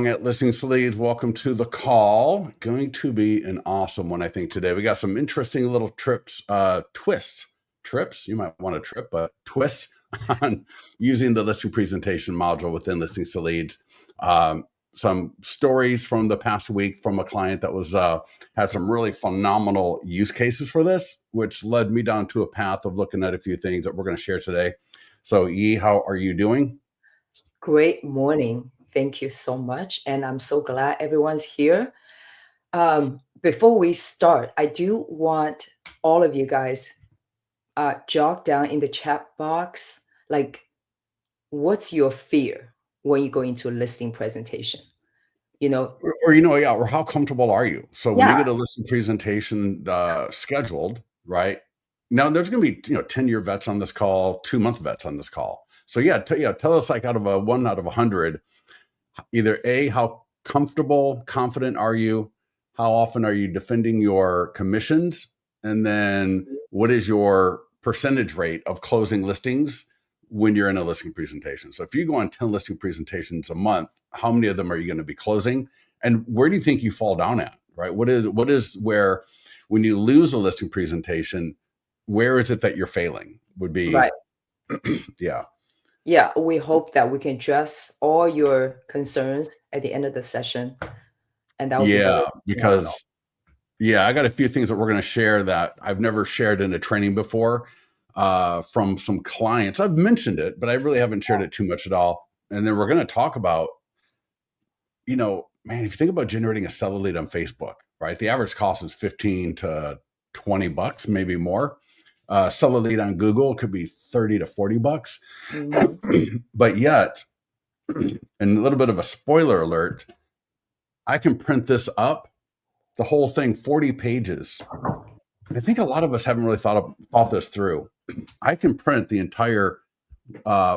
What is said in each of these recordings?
Strong at Listings Leads. Welcome to the call. Going to be an awesome one, I think, today. We got some interesting little twists. Trips, you might want to trip, but twists on using the listing presentation module within Listings to Leads. Some stories from the past week from a client that was had some really phenomenal use cases for this, which led me down to a path of looking at a few things that we're going to share today. So, Yi, how are you doing? Great morning. Thank you so much. And I'm so glad everyone's here. Before we start, I do want all of you guys jot down in the chat box, like, what's your fear when you go into a listing presentation? Or how comfortable are you? So when you Yeah. get a listing presentation scheduled, right? Now there's going to be 10-year vets on this call, 2-month vets on this call. So tell us, like, out of a 1 out of 100, either A, how comfortable, confident are you? How often are you defending your commissions? And then what is your percentage rate of closing listings when you're in a listing presentation? So if you go on 10 listing presentations a month, how many of them are you going to be closing? And where do you think you fall down at, right? What is where, when you lose a listing presentation, where is it that you're failing? Would be, Right. Yeah. Yeah, we hope that we can address all your concerns at the end of the session. And that would be very because I got a few things that we're going to share that I've never shared in a training before from some clients. I've mentioned it, but I really haven't shared it too much at all. And then we're going to talk about, man, if you think about generating a seller lead on Facebook, right? The average cost is 15 to 20 bucks, maybe more. Seller lead on Google could be 30 to 40 bucks. But yet, and a little bit of a spoiler alert, I can print this up, the whole thing, 40 pages. And I think a lot of us haven't really thought this through. I can print the entire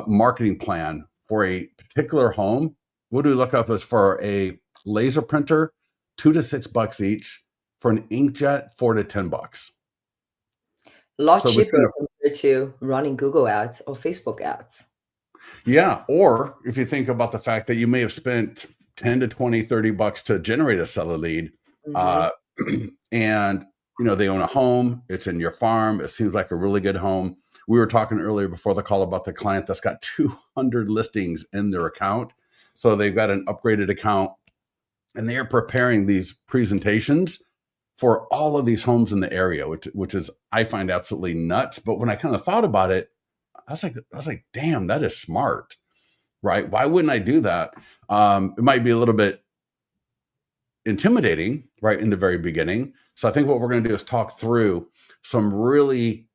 marketing plan for a particular home. What do we look up as for a laser printer? $2 to $6 each. For an inkjet, $4 to $10. a lot cheaper compared to running Google ads or Facebook ads. Yeah. Or if you think about the fact that you may have spent 10 to 20, $30 to generate a seller lead, and they own a home, it's in your farm, it seems like a really good home. We were talking earlier before the call about the client that's got 200 listings in their account. So they've got an upgraded account and they are preparing these presentations for all of these homes in the area, which is, I find absolutely nuts. But when I kind of thought about it, I was like, damn, that is smart, right? Why wouldn't I do that? It might be a little bit intimidating, right, in the very beginning. So I think what we're going to do is talk through some really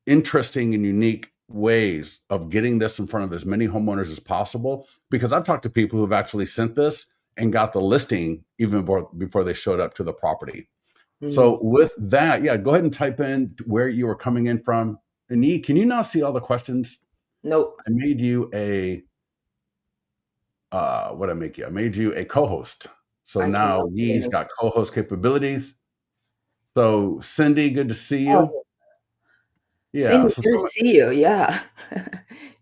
interesting and unique ways of getting this in front of as many homeowners as possible, because I've talked to people who've actually sent this and got the listing even before they showed up to the property. So with that, go ahead and type in where you are coming in from. And Yi, can you now see all the questions? Nope. I made you a I made you a co-host. So now Yi's got co-host capabilities. So Cindy, good to see you. Cindy, good to see you. Yeah.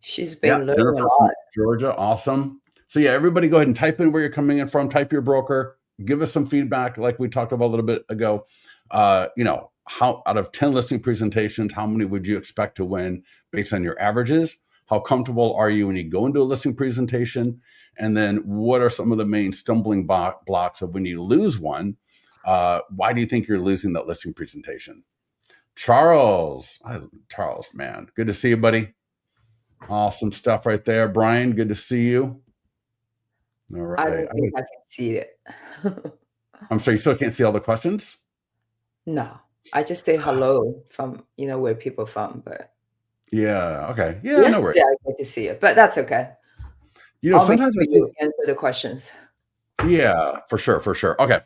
She's been learning a lot. Georgia, awesome. So everybody go ahead and type in where you're coming in from, type your broker, give us some feedback like we talked about a little bit ago. How out of 10 listing presentations, how many would you expect to win based on your averages? How comfortable are you when you go into a listing presentation? And then what are some of the main stumbling blocks of when you lose one? Why do you think you're losing that listing presentation? Charles, man, good to see you, buddy. Awesome stuff right there. Brian, good to see you. All right. I don't think I can see it. I'm sorry, you still can't see all the questions? No, I just say hello from, where people from, but. Yeah, okay. Yeah, no worries. I get to see it, but that's okay. Sometimes I think answer the questions. Yeah, for sure. Okay.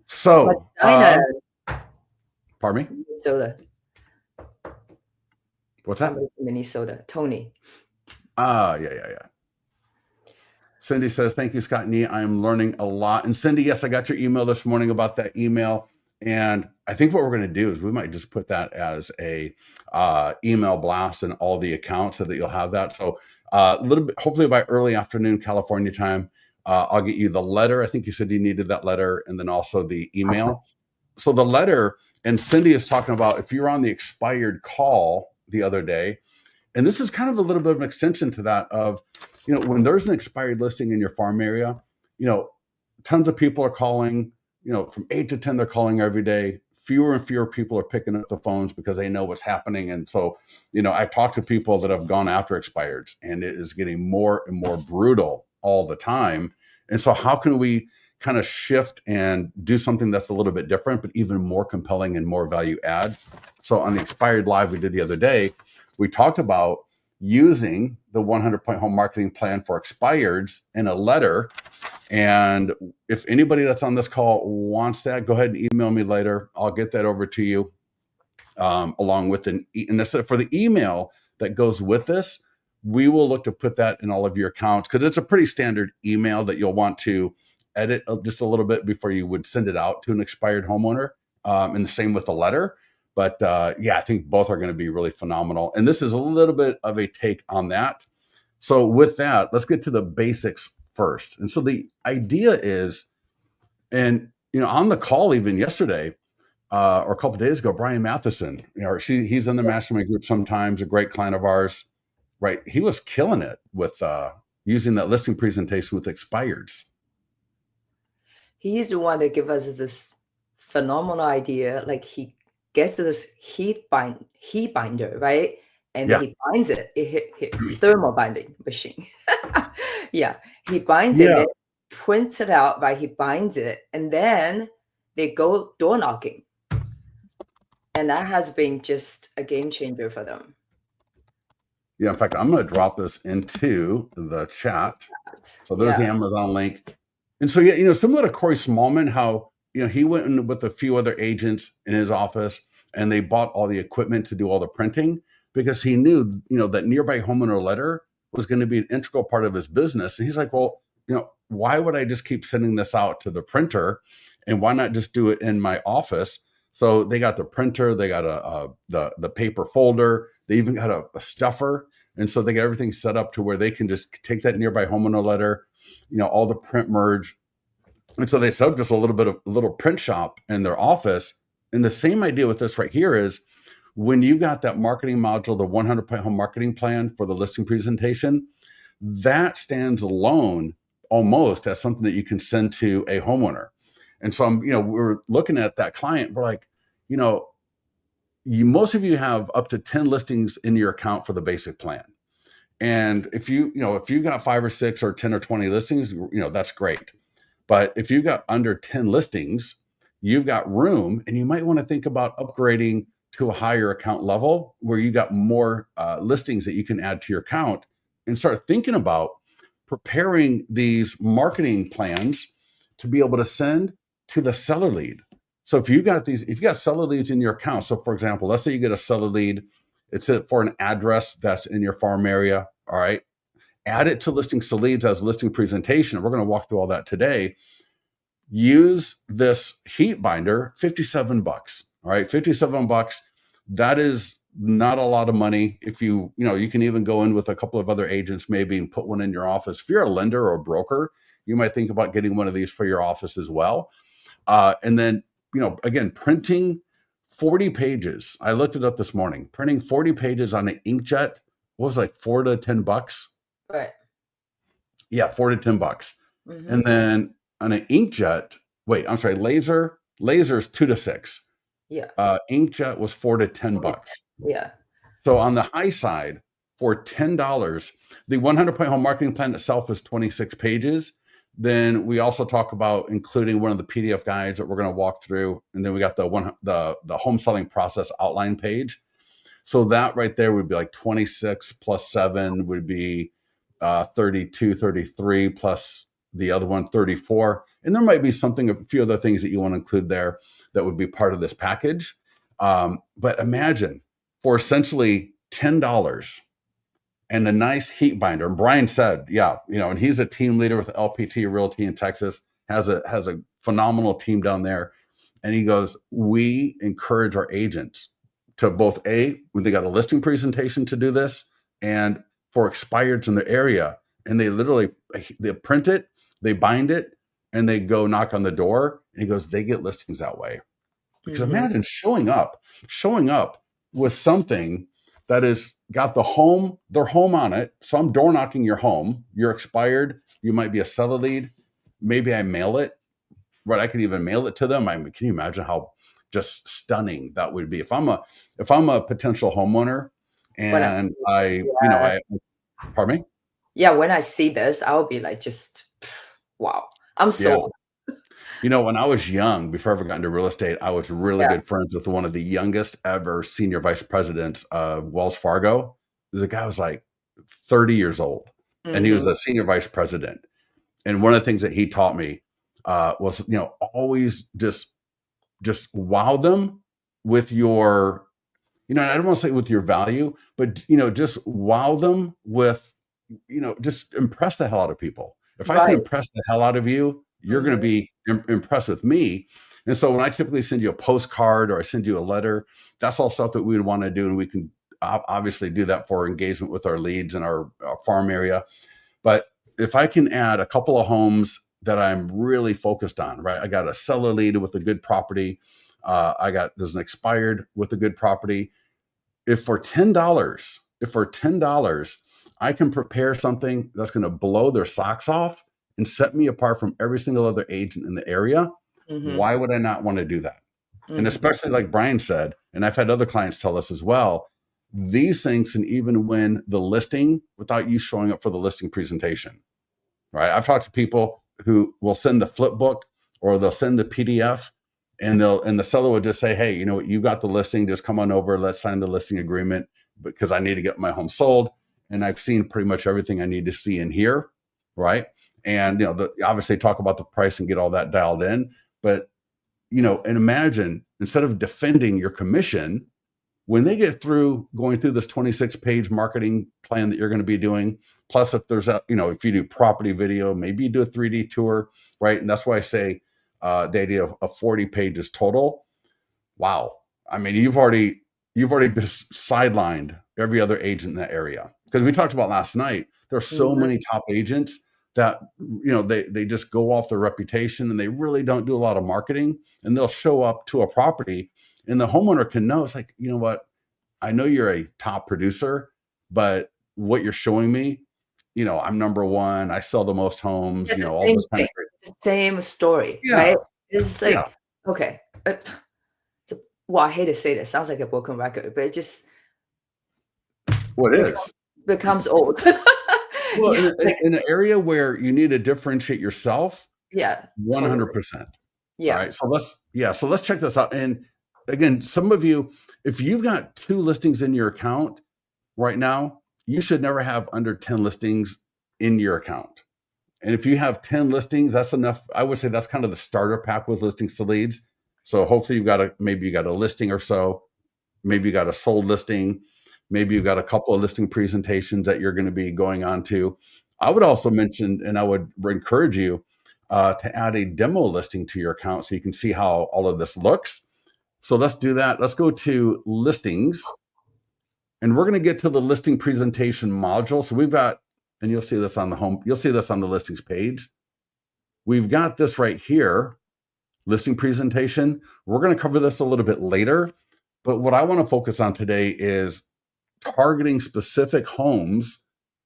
So, pardon me? Minnesota. What's that? Somebody from Minnesota. Tony. Yeah. Cindy says, thank you, Scott and Yi. I am learning a lot. And Cindy, yes, I got your email this morning about that email. And I think what we're going to do is we might just put that as a email blast in all the accounts so that you'll have that. So a little bit, hopefully by early afternoon, California time, I'll get you the letter. I think you said you needed that letter, and then also the email. So the letter, and Cindy is talking about if you're on the expired call the other day, and this is kind of a little bit of an extension to that of, when there's an expired listing in your farm area, tons of people are calling, from 8 to 10, they're calling every day. Fewer and fewer people are picking up the phones because they know what's happening. And so, I've talked to people that have gone after expireds, and it is getting more and more brutal all the time. And so how can we kind of shift and do something that's a little bit different, but even more compelling and more value add? So on the Expired Live we did the other day, we talked about using the 100-point home marketing plan for expireds in a letter. And if anybody that's on this call wants that, go ahead and email me later. I'll get that over to you, along with and for the email that goes with this, we will look to put that in all of your accounts, because it's a pretty standard email that you'll want to edit just a little bit before you would send it out to an expired homeowner. And the same with the letter. But I think both are going to be really phenomenal. And this is a little bit of a take on that. So with that, let's get to the basics first. And so the idea is, and on the call even yesterday, or a couple of days ago, Brian Matheson, he's in the mastermind group sometimes, a great client of ours, right? He was killing it with using that listing presentation with expireds. He's the one that gave us this phenomenal idea. Like, he gets this heat binder, right? And then he binds it. It thermal binding machine. He binds it, then prints it out, right? He binds it, and then they go door knocking. And that has been just a game changer for them. Yeah, in fact, I'm going to drop this into the chat. So there's the Amazon link. And so, similar to Corey Smallman, how, he went in with a few other agents in his office, and they bought all the equipment to do all the printing, because he knew, that nearby homeowner letter was going to be an integral part of his business. And he's like, well, why would I just keep sending this out to the printer, and why not just do it in my office? So they got the printer, they got the paper folder, they even got a stuffer. And so they got everything set up to where they can just take that nearby homeowner letter, all the print merge. And so they set up just a little print shop in their office. And the same idea with this right here is, when you got that marketing module, the 100-point home marketing plan for the listing presentation, that stands alone almost as something that you can send to a homeowner. And so we're looking at that client. We're like, most of you have up to 10 listings in your account for the basic plan. And if you got 5 or 6 or 10 or 20 listings, that's great. But if you got under 10 listings, you've got room, and you might want to think about upgrading to a higher account level where you got more listings that you can add to your account, and start thinking about preparing these marketing plans to be able to send to the seller lead. So if you got seller leads in your account, so for example, let's say you get a seller lead, it's for an address that's in your farm area. All right. Add it to listing leads as a listing presentation. We're going to walk through all that today. Use this heat binder, $57. All right. $57. That is not a lot of money. If you can even go in with a couple of other agents maybe and put one in your office. If you're a lender or a broker, you might think about getting one of these for your office as well. And then, again, printing 40 pages. I looked it up this morning. Printing 40 pages on an inkjet, what was it, like $4 to $10? Right. Yeah, $4 to $10. Mm-hmm. And then on an inkjet, laser is $2 to $6. Yeah. Inkjet was $4 to $10. Yeah. So on the high side, for $10, the 100-point home marketing plan itself is 26 pages. Then we also talk about including one of the PDF guides that we're going to walk through. And then we got the home selling process outline page. So that right there would be like 26 plus 7 would be 32, 33 plus the other one, 34. And there might be a few other things that you want to include there that would be part of this package. But imagine for essentially $10 and a nice heat binder. And Brian said, and he's a team leader with LPT Realty in Texas, has a phenomenal team down there. And he goes, we encourage our agents to both when they got a listing presentation to do this, and for expireds in the area, and they print it they bind it and they go knock on the door. And he goes, they get listings that way. Because Mm-hmm. imagine showing up with something that is got their home on it. So I'm door knocking your home. You're expired. You might be a seller lead. Maybe I mail it. Right. I could even mail it to them. I mean, can you imagine how just stunning that would be if I'm a potential homeowner When I and yeah, pardon me? yeah, when I see this, I'll be like, just wow, I'm Yeah. sold. When I was young, before I ever got into real estate, I was really Yeah. good friends with one of the youngest ever senior vice presidents of Wells Fargo. The guy was like 30 years old, and he was Mm-hmm. a senior vice president. And one of the things that he taught me was, always just wow them with your, I don't want to say with your value, but just wow them with, just impress the hell out of people. If I can Right. impress the hell out of you, you're going to Mm-hmm. be impressed with me. And so when I typically send you a postcard or I send you a letter, that's all stuff that we would want to do. And we can obviously do that for engagement with our leads in our farm area. But if I can add a couple of homes that I'm really focused on, right? I got a seller lead with a good property. There's an expired with a good property. If for $10, I can prepare something that's going to blow their socks off and set me apart from every single other agent in the area, Mm-hmm. why would I not want to do that? And Mm-hmm. especially like Brian said, and I've had other clients tell us as well, these things can even win the listing without you showing up for the listing presentation, right? I've talked to people who will send the flip book or they'll send the PDF, and the seller would just say, hey, you know what, you got the listing, just come on over, let's sign the listing agreement because I need to get my home sold. And I've seen pretty much everything I need to see in here, right? And obviously talk about the price and get all that dialed in. But and imagine instead of defending your commission, when they get through going through this 26-page marketing plan that you're going to be doing, plus if there's if you do property video, maybe you do a 3D tour, right? And that's why I say the idea of 40 pages total. Wow. I mean, you've already just sidelined every other agent in that area. Because we talked about last night, there's so Mm-hmm. many top agents that they just go off their reputation and they really don't do a lot of marketing, and they'll show up to a property and the homeowner can know, it's like, you know what, I know you're a top producer, but what you're showing me, I'm number one, I sell the most homes, It's the all same this kind thing. of great. It's the same story, Yeah, right? It's yeah. like, okay, it's a, well, I hate to say this, sounds like a broken record, but it just What becomes is? becomes old. Well, Yeah, in, in, like, in an area where you need to differentiate yourself, yeah, totally. 100%. All Yeah. right. So let's check this out. And again, some of you, if you've got 2 listings in your account right now, you should never have under 10 listings in your account. And if you have 10 listings, that's enough. I would say that's kind of the starter pack with listings to leads. So hopefully maybe you got a listing or so, maybe you got a sold listing, maybe you've got a couple of listing presentations that you're going to be going on to. I would also mention, and I would encourage you to add a demo listing to your account so you can see how all of this looks. So let's do that. Let's go to listings, and we're going to get to the listing presentation module. So we've got, and you'll see this on the listings page. We've got this right here, listing presentation. We're going to cover this a little bit later, but what I want to focus on today is targeting specific homes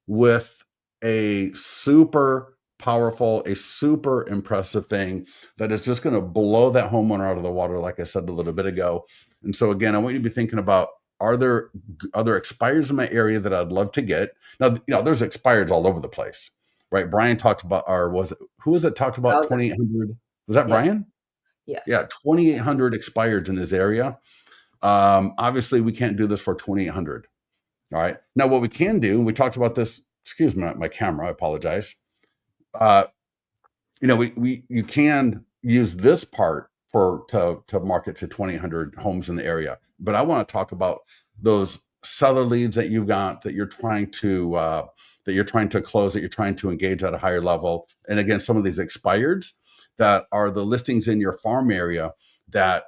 with a super powerful, a super impressive thing that is just going to blow that homeowner out of the water, like I said a little bit ago. And so again, I want you to be thinking about, are there other expires in my area that I'd love to get? Now, there's expires all over the place, right? Brian talked about, who was it talked about 1,000. 2,800? Was that Yeah, Brian? yeah. Yeah, 2,800 expireds in his area. Obviously, we can't do this for 2,800. All right. Now, what we can do, we talked about this. Excuse me, my camera. I apologize. Uh, you can use this part to market to 2,800 homes in the area. But I want to talk about those seller leads that you've got that you're trying to close, that you're trying to engage at a higher level. And again, some of these expireds that are the listings in your farm area that,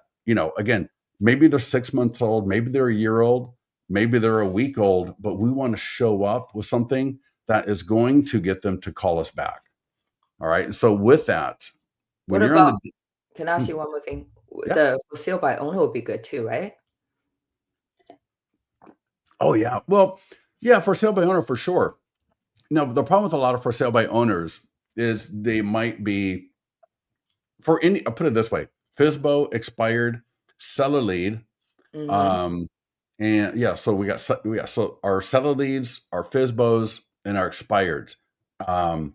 again, maybe they're 6 months old, maybe they're a year old, maybe they're a week old, but we want to show up with something that is going to get them to call us back. All right. And so with that, when What you're on about, the, can I ask hmm, you one more thing? yeah. The for sale by owner would be good too, right? Oh yeah. Well, yeah, for sale by owner for sure. No, the problem with a lot of for sale by owners is they might be for any. I'll put it this way: FISBO expired, seller lead, Mhm. um, and yeah. So so our seller leads, our FISBOs, and our expireds. Um,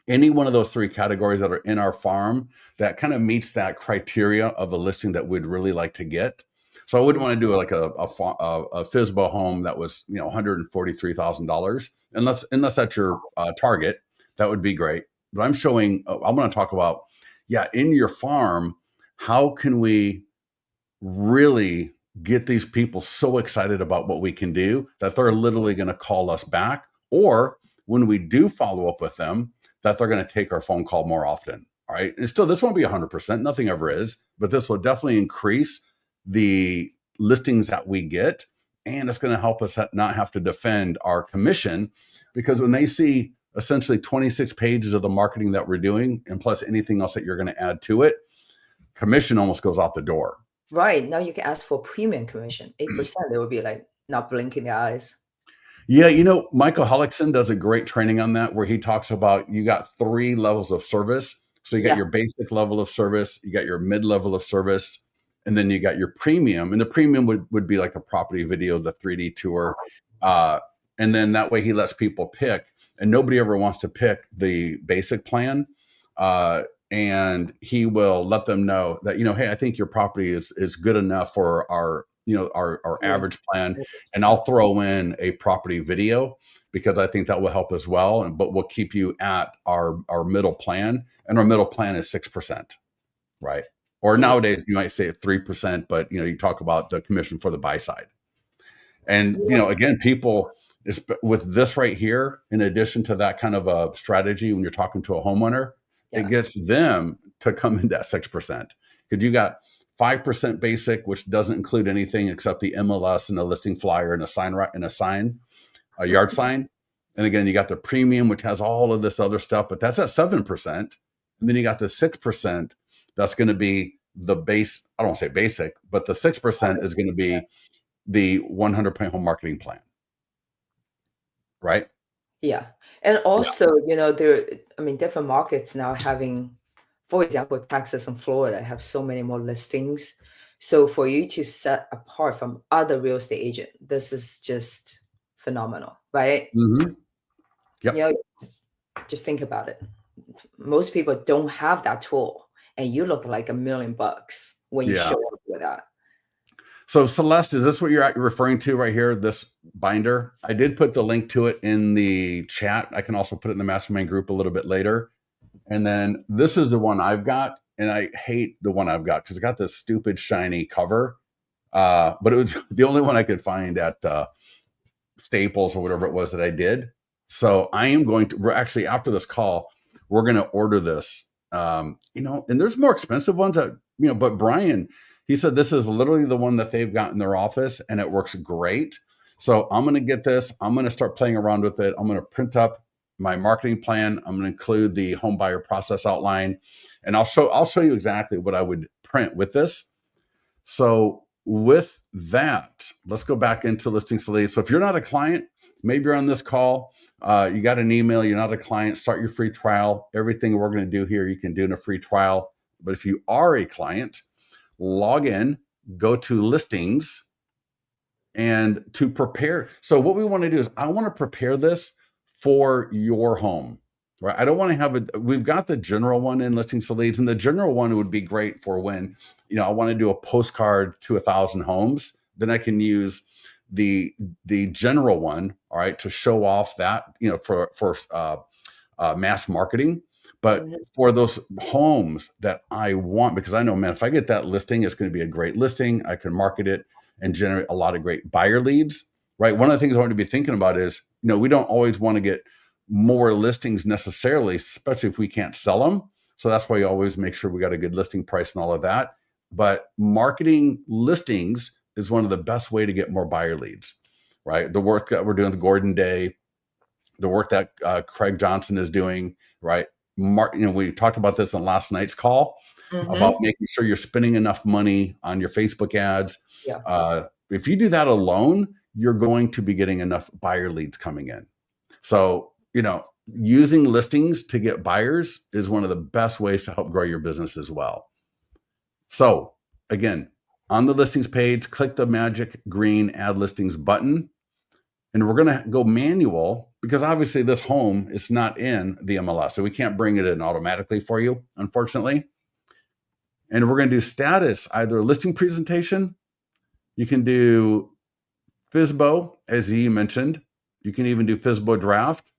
any one of those three categories that are in our farm that kind of meets that criteria of a listing that we'd really like to get. So I wouldn't Mm. want to do like a FISBO home that was $143,000 unless that's your target. That would be great. But I'm showing. I'm going to talk about in your farm. How can we really get these people so excited about what we can do that they're literally going to call us back, or when we do follow up with them, that they're going to take our phone call more often. All right. And still, this won't be 100%. Nothing ever is, but this will definitely increase the listings that we get. And it's going to help us not have to defend our commission, because when they see essentially 26 pages of the marketing that we're doing, and plus anything else that you're going to add to it, commission almost goes out the door. Right, now you can ask for premium commission, 8%, they will be like not blinking their eyes. Yeah, Michael Hellickson does a great training on that where he talks about you got three levels of service. So you got Yeah. your basic level of service, you got your mid level of service, and then you got your premium. And the premium would be like a property video, the 3D tour. Uh, and then that way he lets people pick, and nobody ever wants to pick the basic plan. Uh, and he will let them know that, hey, I think your property is good enough for our Yeah. average plan, and I'll throw in a property video because I think that will help as well. But we'll keep you at our middle plan, and our middle plan is 6%, right? Or Yeah. nowadays you might say 3%, but you talk about the commission for the buy side. And Yeah. again, people is with this right here, in addition to that kind of a strategy, when you're talking to a homeowner, it Yeah. gets them to come in that 6%. Because you got 5% basic, which doesn't include anything except the MLS and a listing flyer and a yard Mhm. sign. And again, you got the premium, which has all of this other stuff, but that's at 7%. And then you got the 6% that's going to be the base. I don't want to say basic, but the 6% is going to be the 100-point home marketing plan, right? Yeah, and Yeah. also, there, I mean, different markets now having, for example, Texas and Florida have so many more listings. So for you to set apart from other real estate agent, this is just phenomenal, right? Hmm. You Yep. know, just think about it. Most people don't have that tool, and you look like $1 million when you Yeah. show up with that. So Celeste, is this what you're referring to right here? This binder? I did put the link to it in the chat. I can also put it in the mastermind group a little bit later. And then this is the one I've got, and I hate the one I've got because it's got this stupid shiny cover. But it was the only one I could find at Staples or whatever it was that I did. So I am going to. We're actually, after this call, we're going to order this. And there's more expensive ones that But Brian, he said this is literally the one that they've got in their office, and it works great. So I'm going to get this. I'm going to start playing around with it. I'm going to print up my marketing plan. I'm going to include the home buyer process outline, and I'll show you exactly what I would print with this. So with that, let's go back into listing leads. So if you're not a client, maybe you're on this call, you got an email, you're not a client, start your free trial. Everything we're going to do here, you can do in a free trial. But if you are a client, log in, go to listings, and to prepare. So what we want to do is I want to prepare this for your home, right? I don't want to have we've got the general one in listings to leads, and the general one would be great for when, I want to do a postcard to 1,000 homes. Then I can use the general one, all right, to show off that, for mass marketing. But Mhm. for those homes that I want, because I know, man, if I get that listing, it's going to be a great listing. I can market it and generate a lot of great buyer leads, right? One of the things I want to be thinking about is, we don't always want to get more listings necessarily, especially if we can't sell them. So that's why you always make sure we got a good listing price and all of that. But marketing listings is one of the best way to get more buyer leads, right? The work that we're doing, the Gordon Day, the work that Craig Johnson is doing, right? we talked about this on last night's call about making sure you're spending enough money on your Facebook ads. Yeah. If you do that alone, you're going to be getting enough buyer leads coming in. So, using listings to get buyers is one of the best ways to help grow your business as well. So again, on the listings page, click the magic green add listings button. And we're going to go manual because obviously this home is not in the MLS. So we can't bring it in automatically for you, unfortunately. And we're going to do status, either listing presentation. You can do FSBO, as you mentioned. You can even do FSBO draft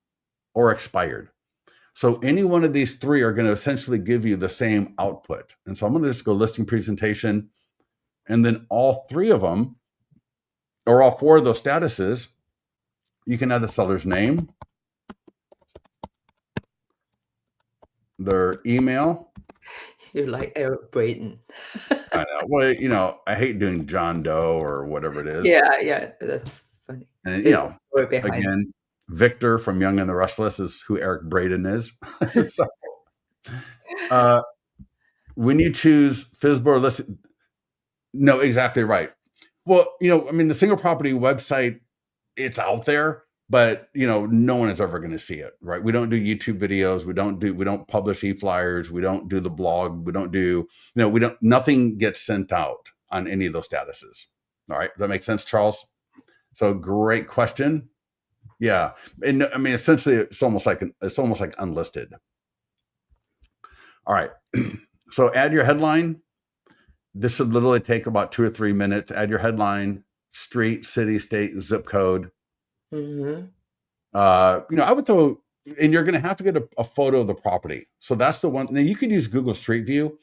or expired. So any one of these three are going to essentially give you the same output. And so I'm going to just go listing presentation. And then all three of them, or all four of those statuses, you can add the seller's name, their email. You're like Eric Braden. I know. Well, I hate doing John Doe or whatever it is. Yeah, that's funny. And, again, Victor from Young and the Restless is who Eric Braden is. So, when you choose FSBO or listing, no, exactly right. Well, the single property website, it's out there, but no one is ever going to see it, right? We don't do YouTube videos. We don't publish e-flyers. We don't do the blog. We don't do, nothing gets sent out on any of those statuses. All right. Does that make sense, Charles? So great question. Yeah. And essentially it's almost like unlisted. All right. So add your headline. This should literally take about 2 or 3 minutes. Add your headline, street, city, state, zip code. I would throw, and you're going to have to get a photo of the property. So that's the one. Now you could use Google Street View.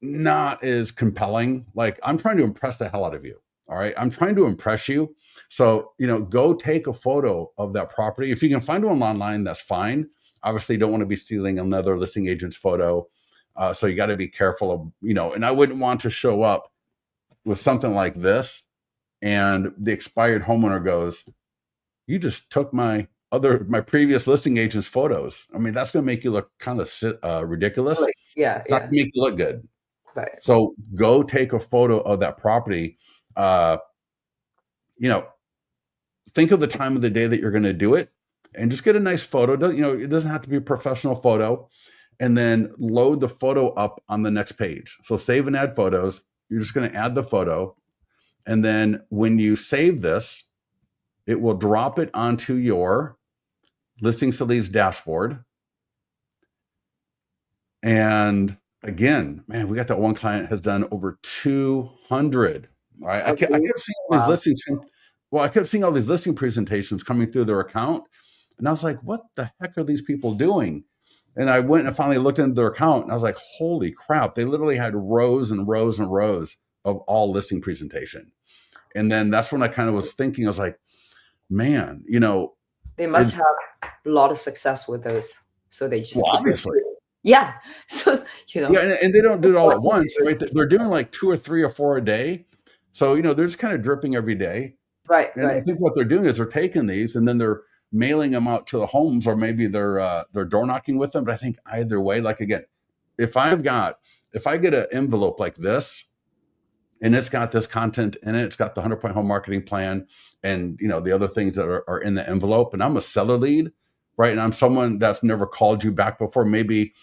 Not as compelling. Like, I'm trying to impress the hell out of you. All right. I'm trying to impress you. So, go take a photo of that property. If you can find one online, that's fine. Obviously, you don't want to be stealing another listing agent's photo. So you got to be careful of, and I wouldn't want to show up with something like this. And the expired homeowner goes, you just took my previous listing agent's photos. That's going to make you look kind of ridiculous. Yeah. It's not going to make you look good. Right. So go take a photo of that property. Think of the time of the day that you're going to do it and just get a nice photo. It doesn't have to be a professional photo. And then load the photo up on the next page. So save and add photos. You're just going to add the photo. And then when you save this, it will drop it onto your Listings to Leads dashboard. And again, man, we got that one client has done over 200. Right? I kept seeing all these listings. Well, I kept seeing all these listing presentations coming through their account. And I was like, what the heck are these people doing? And I went and finally looked into their account and I was like, holy crap. They literally had rows and rows and rows of all listing presentation. And then that's when I kind of was thinking, I was like, man, they must have a lot of success with those. So they just obviously. Yeah. So, Yeah, and they don't do it all at once, right? They're doing like 2 or 3 or 4 a day. So, they're just kind of dripping every day. Right. And I think what they're doing is they're taking these and then they're mailing them out to the homes, or maybe they're door knocking with them. But I think either way, like, again, if I get an envelope like this and it's got this content in it, it's got the 100-point home marketing plan and the other things that are in the envelope, and I'm a seller lead, right? And I'm someone that's never called you back before. Maybe,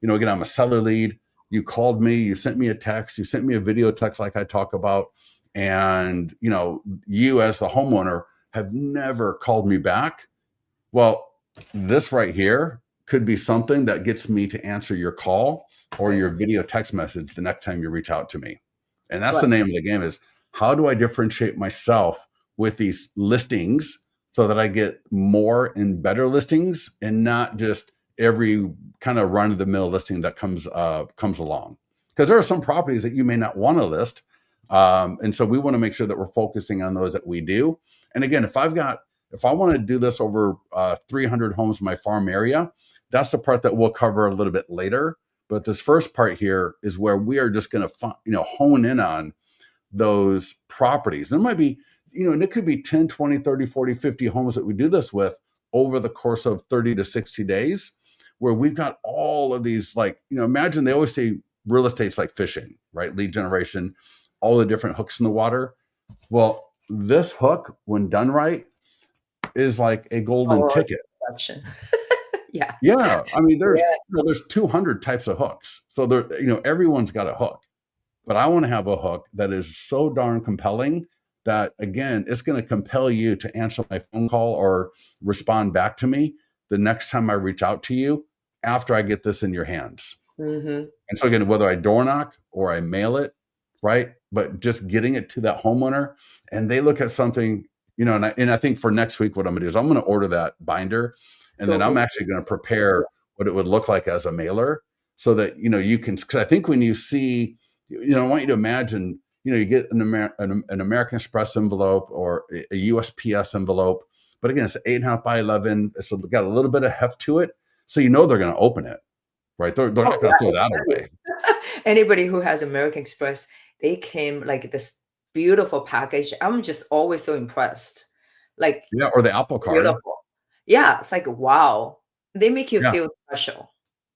again, I'm a seller lead. You called me, you sent me a text, you sent me a video text like I talk about, and you as the homeowner have never called me back. Well, this right here could be something that gets me to answer your call or your video text message the next time you reach out to me. And that's the name of the game, is how do I differentiate myself with these listings so that I get more and better listings and not just every kind of run of the mill listing that comes along. Because there are some properties that you may not want to list. And so we want to make sure that we're focusing on those that we do. And again, if I want to do this over 300 homes in my farm area, that's the part that we'll cover a little bit later. But this first part here is where we are just going to, hone in on those properties. There might be, and it could be 10, 20, 30, 40, 50 homes that we do this with over the course of 30 to 60 days. where we've got all of these, like, imagine they always say real estate's like fishing, right? Lead generation, all the different hooks in the water. Well, this hook, when done right, is like a golden Our ticket. production. Yeah. Yeah, I mean, Yeah. there's 200 types of hooks, so there, everyone's got a hook. But I want to have a hook that is so darn compelling that, again, it's going to compel you to answer my phone call or respond back to me the next time I reach out to you after I get this in your hands. Mm-hmm. And so again, whether I door knock or I mail it, right? But just getting it to that homeowner, and they look at something, and I think for next week, what I'm gonna do is I'm gonna order that binder, and So then I'm me actually gonna prepare what it would look like as a mailer, so that you can. Because I think when you see, I want you to imagine, you get an American Express envelope or a USPS envelope, but again, it's 8.5 by 11. It's got a little bit of heft to it, so they're gonna open it. Right, they're oh not going to throw that yeah, away. anybody who has American Express, they came like this beautiful package. I'm just always so impressed. Like Yeah, or the Apple Card. beautiful. Yeah, it's like wow. They make you Yeah, feel special.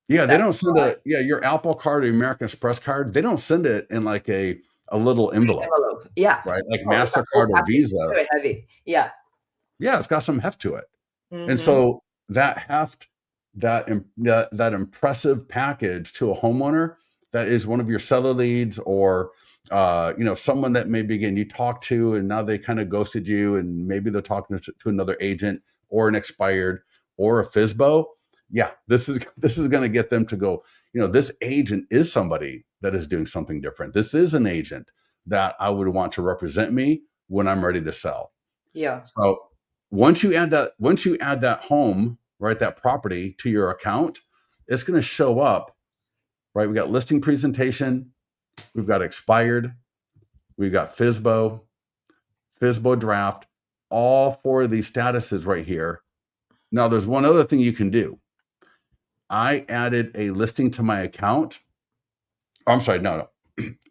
yeah, they That's don't send why. your Apple Card or American Express card. They don't send it in like a little envelope, Envelope. Yeah. right? Like Oh, it's a whole MasterCard or package. Visa. Very heavy. Yeah. Yeah, it's got some heft to it. And Mhm. so that heft, that impressive package to a homeowner that is one of your seller leads, or someone that maybe, again, you talk to and now they kind of ghosted you, and maybe they're talking to another agent or an expired or a FISBO. Yeah, this is going to get them to go, this agent is somebody that is doing something different. This is an agent that I would want to represent me when I'm ready to sell. Yeah. So once you add that home, right, that property to your account, it's going to show up, right? We got listing presentation, we've got expired, we've got FISBO draft, all four of these statuses right here. Now there's one other thing you can do. I added a listing to my account. Oh, I'm sorry, no.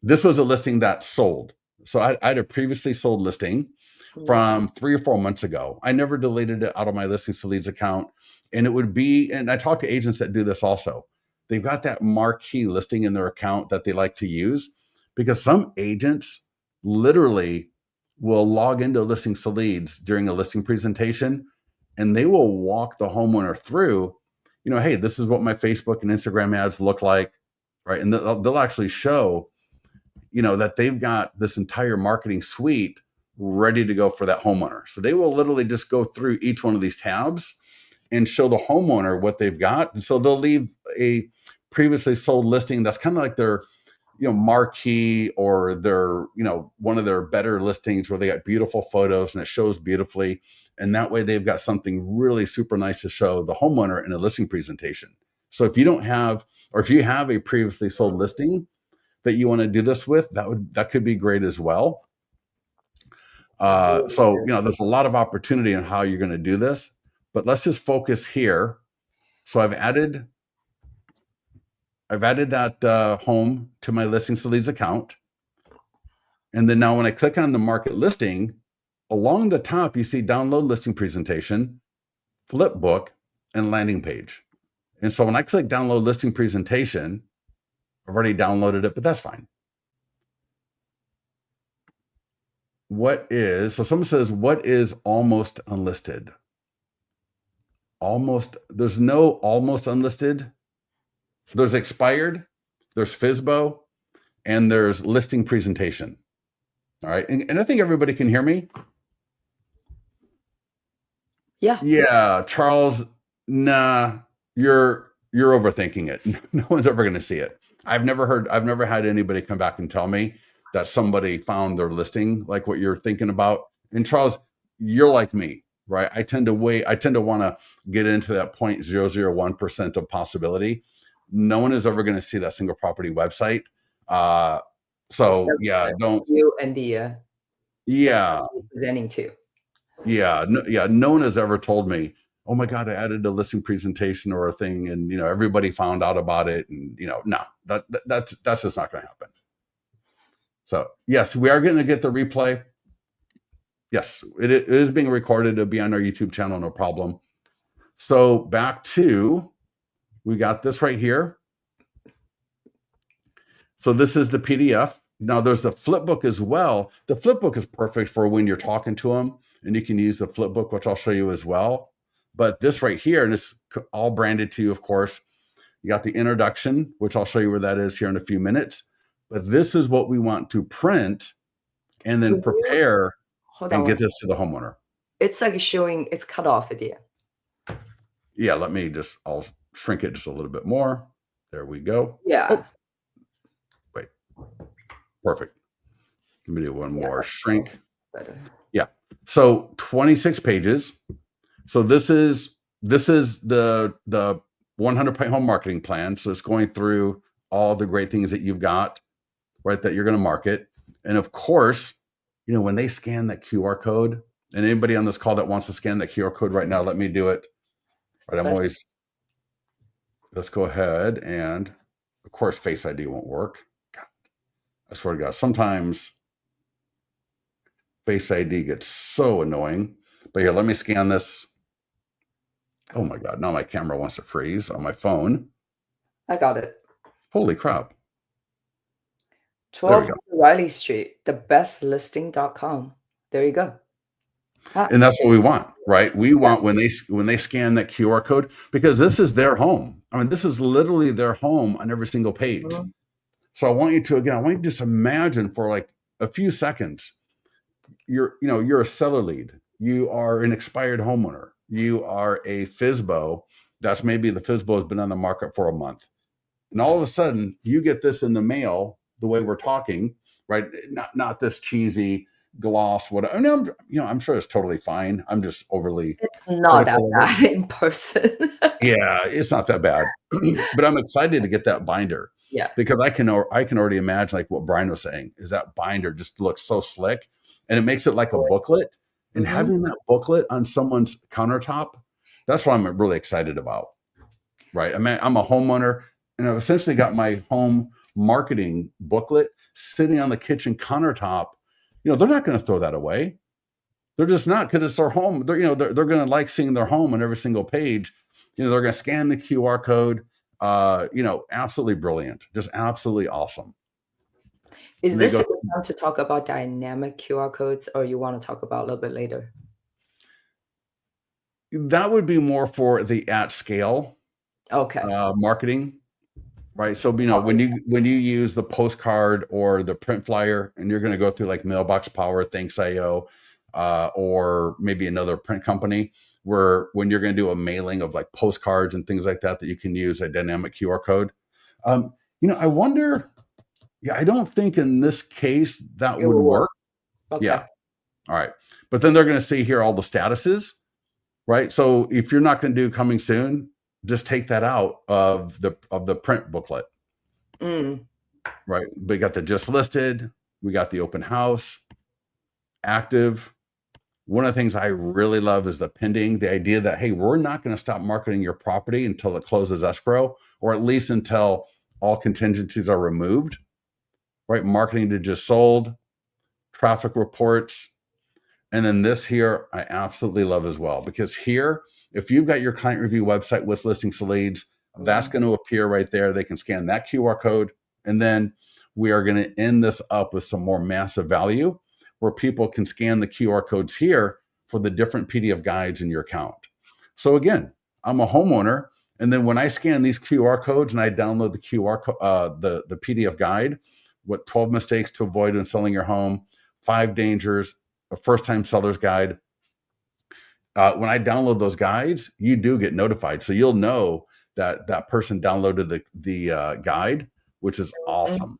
This was a listing that sold. So I had a previously sold listing from 3 or 4 months ago. I never deleted it out of my listings to leads account. And it would be, and I talk to agents that do this also. They've got that marquee listing in their account that they like to use, because some agents literally will log into listings to leads during a listing presentation, and they will walk the homeowner through, hey, this is what my Facebook and Instagram ads look like, right? And they'll actually show, that they've got this entire marketing suite ready to go for that homeowner. So they will literally just go through each one of these tabs and show the homeowner what they've got. And so they'll leave a previously sold listing that's kind of like their, marquee, or their, one of their better listings where they got beautiful photos and it shows beautifully. And that way they've got something really super nice to show the homeowner in a listing presentation. So if you don't have, or if you have a previously sold listing that you want to do this with, that could be great as well. So there's a lot of opportunity in how you're going to do this, but let's just focus here. So I've added that home to my listings to leads account, and then now when I click on the market listing, along the top you see download listing presentation, flip book, and landing page. And so when I click download listing presentation, I've already downloaded it, but that's fine. So someone says, what is almost unlisted? There's no almost unlisted. There's expired, there's FISBO, and there's listing presentation. All right. And I think everybody can hear me. Yeah. Yeah. Charles, nah, you're overthinking it. No one's ever going to see it. I've never had anybody come back and tell me that somebody found their listing like what you're thinking about. And Charles, you're like me, right? I tend to want to get into that 0.001% of possibility. No one is ever going to see that single property website. So yeah, don't. You and the Yeah, presenting to. no one has ever told me, oh my God, I added a listing presentation or a thing, and everybody found out about it, and no, that's just not going to happen. So yes, we are going to get the replay. Yes, it is being recorded. It'll be on our YouTube channel, no problem. So back to We got this right here. So this is the PDF. Now there's the flip book as well. The flip book is perfect for when you're talking to them, and you can use the flip book, which I'll show you as well. But this right here, and it's all branded to you, of course. You got the introduction, which I'll show you where that is here in a few minutes. But this is what we want to print and then Can you prepare hold and on? get this to the homeowner. It's like showing it's cut off at the end. Yeah, I'll shrink it just a little bit more. There we go. Yeah. Oh, wait. Perfect. Let me do one more shrink. Better. Yeah. So 26 pages. So this is the 100-point home marketing plan. So it's going through all the great things that you've got, right, that you're going to market. And of course, when they scan that QR code, and anybody on this call that wants to scan that QR code right now, let me do it. Right, let's go ahead, and of course, Face ID won't work. God, I swear to God, sometimes Face ID gets so annoying. But here, let me scan this. Oh my God, now my camera wants to freeze on my phone. I got it. Holy crap. 12 Riley Street, thebestlisting.com. There you go. And that's what we want, right? We want when they scan that QR code, because this is their home. I mean, this is literally their home on every single page. Mm-hmm. So I want you to just imagine for like a few seconds, you're a seller lead. You are an expired homeowner. You are a FSBO. That's maybe the FSBO has been on the market for a month. And all of a sudden you get this in the mail the way we're talking, right? Not this cheesy gloss, whatever. I mean, I'm sure it's totally fine. I'm just overly. It's not that bad in person. Yeah, it's not that bad. But I'm excited to get that binder. Yeah. Because I can already imagine, like what Brian was saying, is that binder just looks so slick, and it makes it like a booklet. And having that booklet on someone's countertop, that's what I'm really excited about. Right. I mean, I'm a homeowner, and I've essentially got my home marketing booklet sitting on the kitchen countertop. They're not going to throw that away. They're just not, because it's their home. They're going to like seeing their home on every single page. They're going to scan the QR code. Absolutely brilliant. Just absolutely awesome. Is this a good time to talk about dynamic QR codes, or you want to talk about a little bit later? That would be more for the at scale marketing. Right. So, when you use the postcard or the print flyer, and you're going to go through like Mailbox Power, Thanks.io, or maybe another print company, when you're going to do a mailing of like postcards and things like that you can use a dynamic QR code. I wonder, I don't think in this case that would work. Okay. Yeah. All right. But then they're going to see here all the statuses, right? So if you're not going to do coming soon, just take that out of the print booklet. Right. We got the just listed. We got the open house, active. One of the things I really love is the pending, the idea that, hey, we're not going to stop marketing your property until it closes escrow, or at least until all contingencies are removed. Right. Marketing to just sold, traffic reports. And then this here, I absolutely love as well, because here, if you've got your client review website with listings to leads, that's going to appear right there. They can scan that QR code. And then we are going to end this up with some more massive value where people can scan the QR codes here for the different PDF guides in your account. So again, I'm a homeowner. And then when I scan these QR codes and I download the QR code, the PDF guide, what 12 mistakes to avoid when selling your home, 5 dangers, a first-time seller's guide. When I download those guides, you do get notified. So you'll know that person downloaded the guide, which is awesome.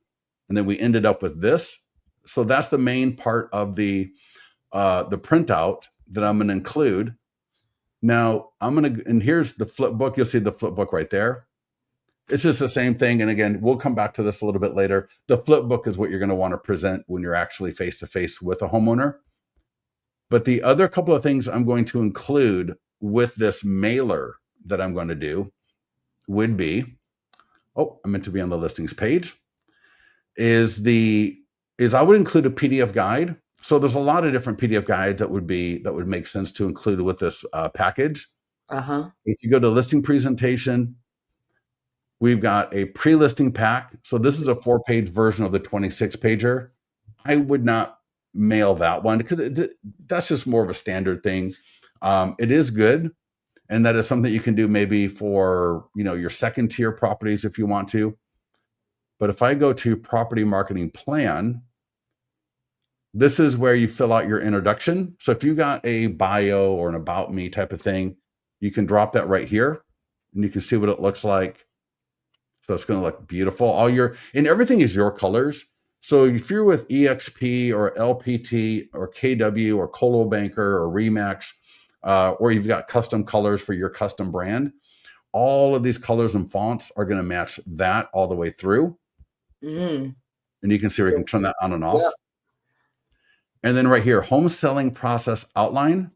And then we ended up with this. So that's the main part of the printout that I'm going to include. Now and here's the flip book. You'll see the flip book right there. It's just the same thing. And again, we'll come back to this a little bit later. The flip book is what you're going to want to present when you're actually face-to-face with a homeowner. But the other couple of things I'm going to include with this mailer that I'm going to do would be, I meant to be on the listings page, is I would include a PDF guide. So there's a lot of different PDF guides that would make sense to include with this package. If you go to listing presentation, We've got a pre-listing pack. So this is a 4-page version of the 26-pager. I would not mail that one because that's just more of a standard thing. It is good, and that is something you can do maybe for your second tier properties if you want to. But if I go to property marketing plan, this is where you fill out your introduction. So if you got a bio or an about me type of thing, you can drop that right here and you can see what it looks like. So it's going to look beautiful. And everything is your colors. So if you're with EXP or LPT or KW or Colo Banker or Remax, or you've got custom colors for your custom brand, all of these colors and fonts are going to match that all the way through. Mm. And you can see where you can turn that on and off. Yep. And then right here, home selling process outline.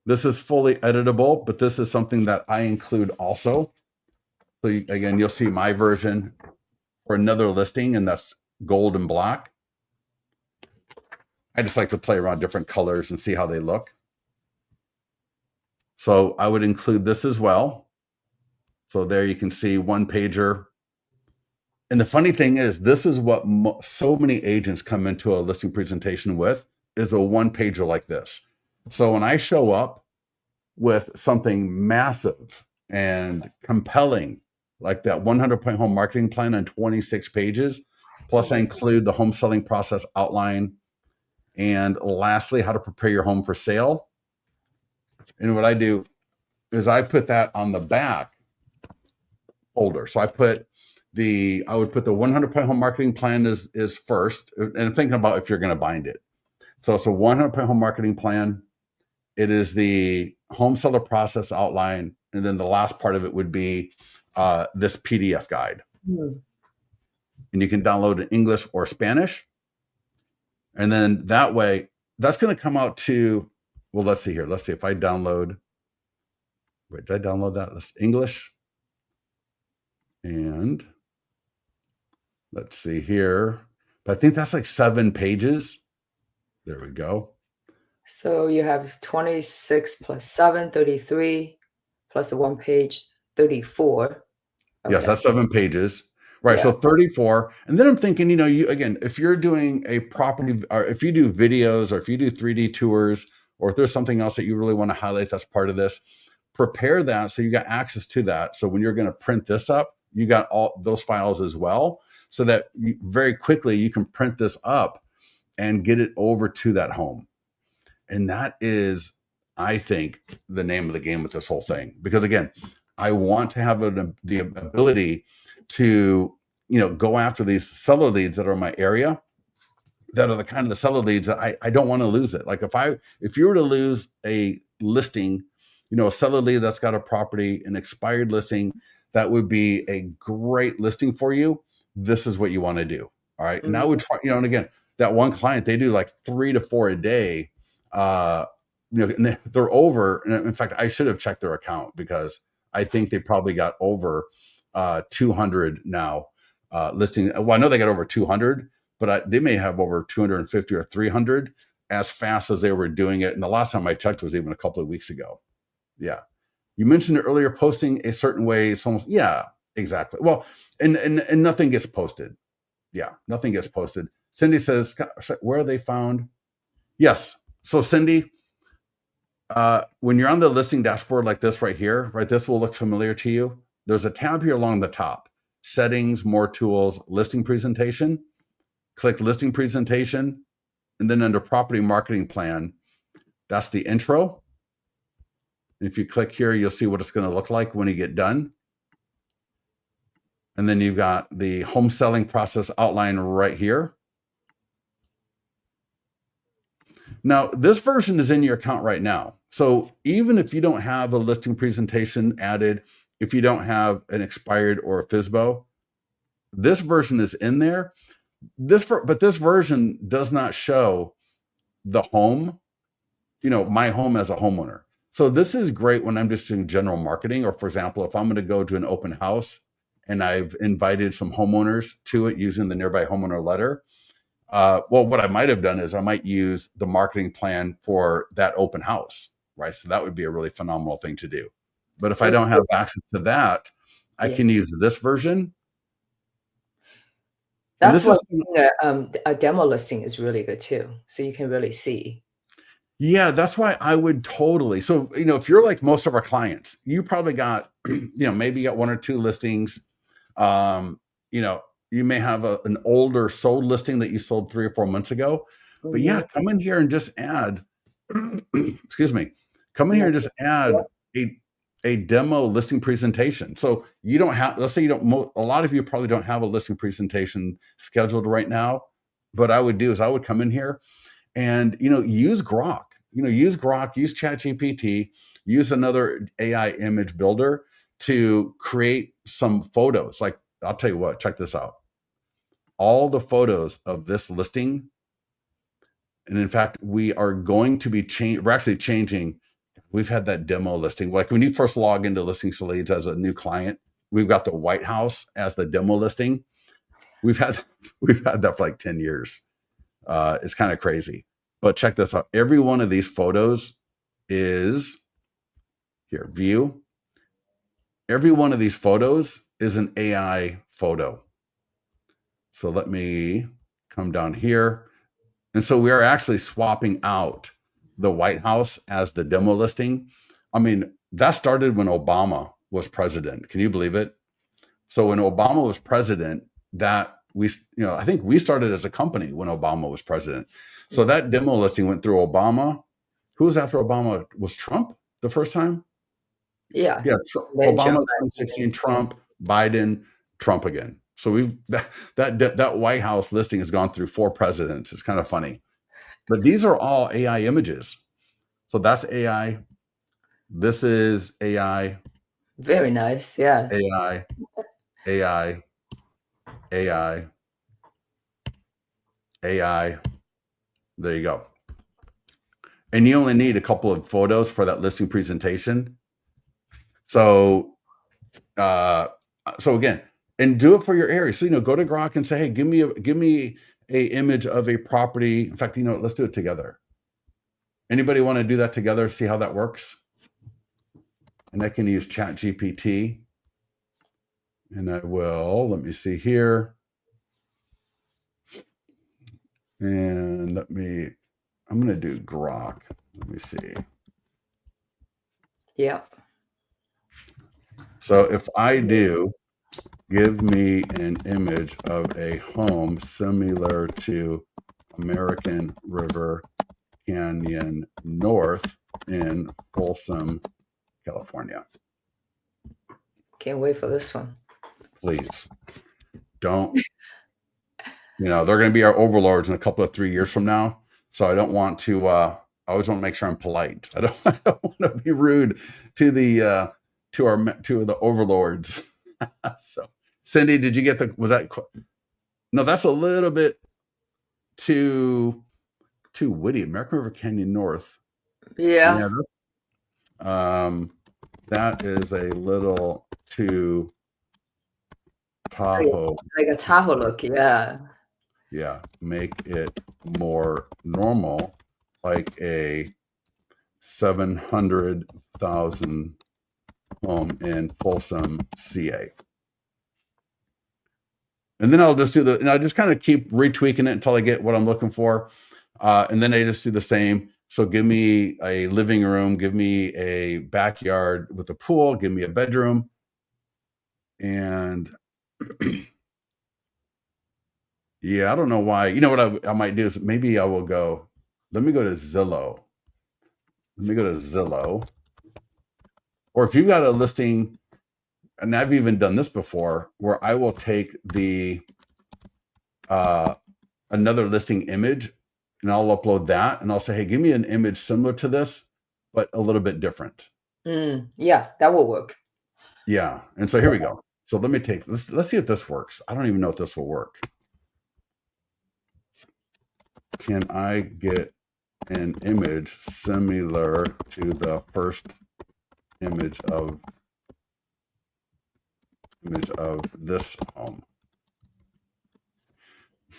This is fully editable, but this is something that I include also. So again, you'll see my version for another listing, and that's gold and black. I just like to play around different colors and see how they look. So I would include this as well. So there you can see one pager. And the funny thing is, this is what so many agents come into a listing presentation with, is a one pager like this. So when I show up with something massive and compelling, like that 100-point home marketing plan on 26 pages, plus I include the home selling process outline, and lastly, how to prepare your home for sale. And what I do is I put that on the back folder. So I would put the 100-point home marketing plan is first, and I'm thinking about if you're going to bind it. So it's a 100-point home marketing plan. It is the home seller process outline, and then the last part of it would be this PDF guide. And you can download in English or Spanish. And then that way, that's going to come out to, well, let's see here. Let's see if I download. Wait, did I download that? That's English. And let's see here. But I think that's like 7 pages. There we go. So you have 26 plus 7, 33, plus the one page, 34. Okay. Yes, that's 7 pages. Right. Yeah. So 34. And then I'm thinking, again, if you're doing a property, or if you do videos, or if you do 3D tours, or if there's something else that you really want to highlight that's part of this, prepare that so you got access to that. So when you're going to print this up, you got all those files as well, so that very quickly you can print this up and get it over to that home. And that is, I think, the name of the game with this whole thing. Because again, I want to have the ability to, go after these seller leads that are in my area, that are the kind of the seller leads that I don't want to lose it. Like if you were to lose a listing, a seller lead that's got a property, an expired listing, that would be a great listing for you. This is what you want to do. All right. Mm-hmm. And I would try, and again, that one client, they do like 3 to 4 a day. And they're over. And in fact, I should have checked their account, because I think they probably got over 200 now listing. Well, I know they got over 200, but they may have over 250 or 300 as fast as they were doing it. And the last time I checked was even a couple of weeks ago. Yeah. You mentioned earlier, posting a certain way. It's almost, yeah, exactly. Well, and nothing gets posted. Yeah, nothing gets posted. Cindy says, where are they found? Yes. So Cindy, when you're on the listing dashboard like this right here, right, this will look familiar to you. There's a tab here along the top, settings, more tools, listing presentation. Click listing presentation. And then under property marketing plan, that's the intro. And if you click here, you'll see what it's going to look like when you get done. And then you've got the home selling process outline right here. Now, this version is in your account right now. So even if you don't have a listing presentation added, if you don't have an expired or a FSBO, this version is in there. But this version does not show the home, my home as a homeowner. So this is great when I'm just doing general marketing, or for example, if I'm going to go to an open house and I've invited some homeowners to it using the nearby homeowner letter. Well, what I might have done is I might use the marketing plan for that open house, right? So that would be a really phenomenal thing to do. But if I don't have access to that, I Yeah. can use this version. And That's this what is, a demo listing is really good too, so you can really see. yeah, that's why I would totally. So, if you're like most of our clients, you probably got, maybe you got one or two listings. Um, you know, you may have an older sold listing that you sold 3 or 4 months ago. But yeah, Mhm. come in here and just add, excuse me, come in here Yeah. and just add Yep. a demo listing presentation. So you don't have, let's say you don't, a lot of you probably don't have a listing presentation scheduled right now. What I would do is I would come in here and use Grok. Use Grok, use ChatGPT, use another AI image builder to create some photos. Like, I'll tell you what, check this out. All the photos of this listing, and in fact, we are going to be we're actually changing. We've had that demo listing. Like when you first log into Listings to Leads as a new client, we've got the White House as the demo listing. We've had we've had that for like 10 years. It's kind of crazy. But check this out. Every one of these photos is here, view. Every one of these photos is an AI photo. So let me come down here. And so we are actually swapping out the White House as the demo listing. I mean, that started when Obama was president. Can you believe it? So when Obama was president, I think we started as a company when Obama was president. So that demo listing went through Obama. Who was after Obama? Was Trump the first time? Yeah. Yeah, Then Obama jump back. 2016, Trump, Biden, Trump again. So that White House listing has gone through 4 presidents. It's kind of funny, but these are all AI images. So that's AI. This is AI, Very nice. Yeah. AI, AI, AI, AI. There you go. And you only need a couple of photos for that listing presentation. So, again, and do it for your area. So, go to Grok and say, hey, give me a image of a property. In fact, let's do it together. Anybody want to do that together? See how that works? And I can use Chat GPT. And I will, let me see here. And I'm going to do Grok. Let me see. Yeah. So if I do, give me an image of a home similar to American River Canyon North in Folsom, California. Can't wait for this one. Please don't. They're going to be our overlords in a couple of 3 years from now. So I don't want to. I always want to make sure I'm polite. I don't want to be rude to the overlords. So, Cindy, did you get was that? No, that's a little bit too witty. American River Canyon North. Yeah. That is a little too Tahoe. Like a Tahoe look. Yeah. Yeah, make it more normal, like a 700,000 home in Folsom, CA. And then I'll just I just kind of keep retweaking it until I get what I'm looking for. And then I just do the same. So give me a living room, give me a backyard with a pool, give me a bedroom. And yeah, I don't know why. You know what I might do is maybe I will go, let me go to Zillow. Or if you've got a listing, and I've even done this before, where I will take the another listing image and I'll upload that and I'll say, hey, give me an image similar to this, but a little bit different. Yeah, that will work. Yeah. And so here we go. So let me take this. Let's see if this works. I don't even know if this will work. Can I get an image similar to the first image of this home?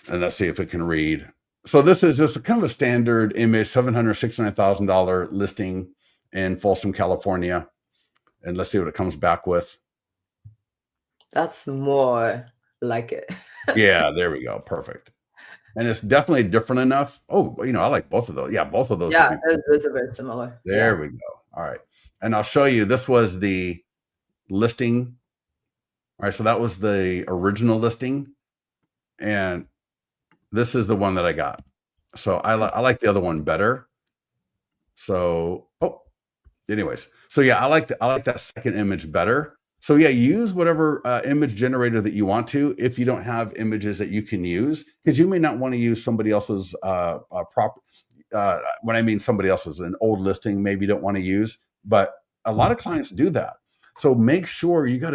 And let's see if it can read. So this is just a kind of a standard image, $769,000 listing in Folsom, California. And let's see what it comes back with. That's more like it. Yeah, there we go. Perfect. And it's definitely different enough. Oh, I like both of those. Yeah, both of those would Yeah, be those are very similar. Yeah. there we go. All right. And I'll show you, this was the listing. All right, so that was the original listing, and this is the one that I got. So I like the other one better. So, anyways, so yeah, I like that second image better. So yeah, use whatever image generator that you want to. If you don't have images that you can use, because you may not want to use somebody else's prop. When I mean somebody else's, an old listing, maybe you don't want to use, but a lot of clients do that. So make sure you got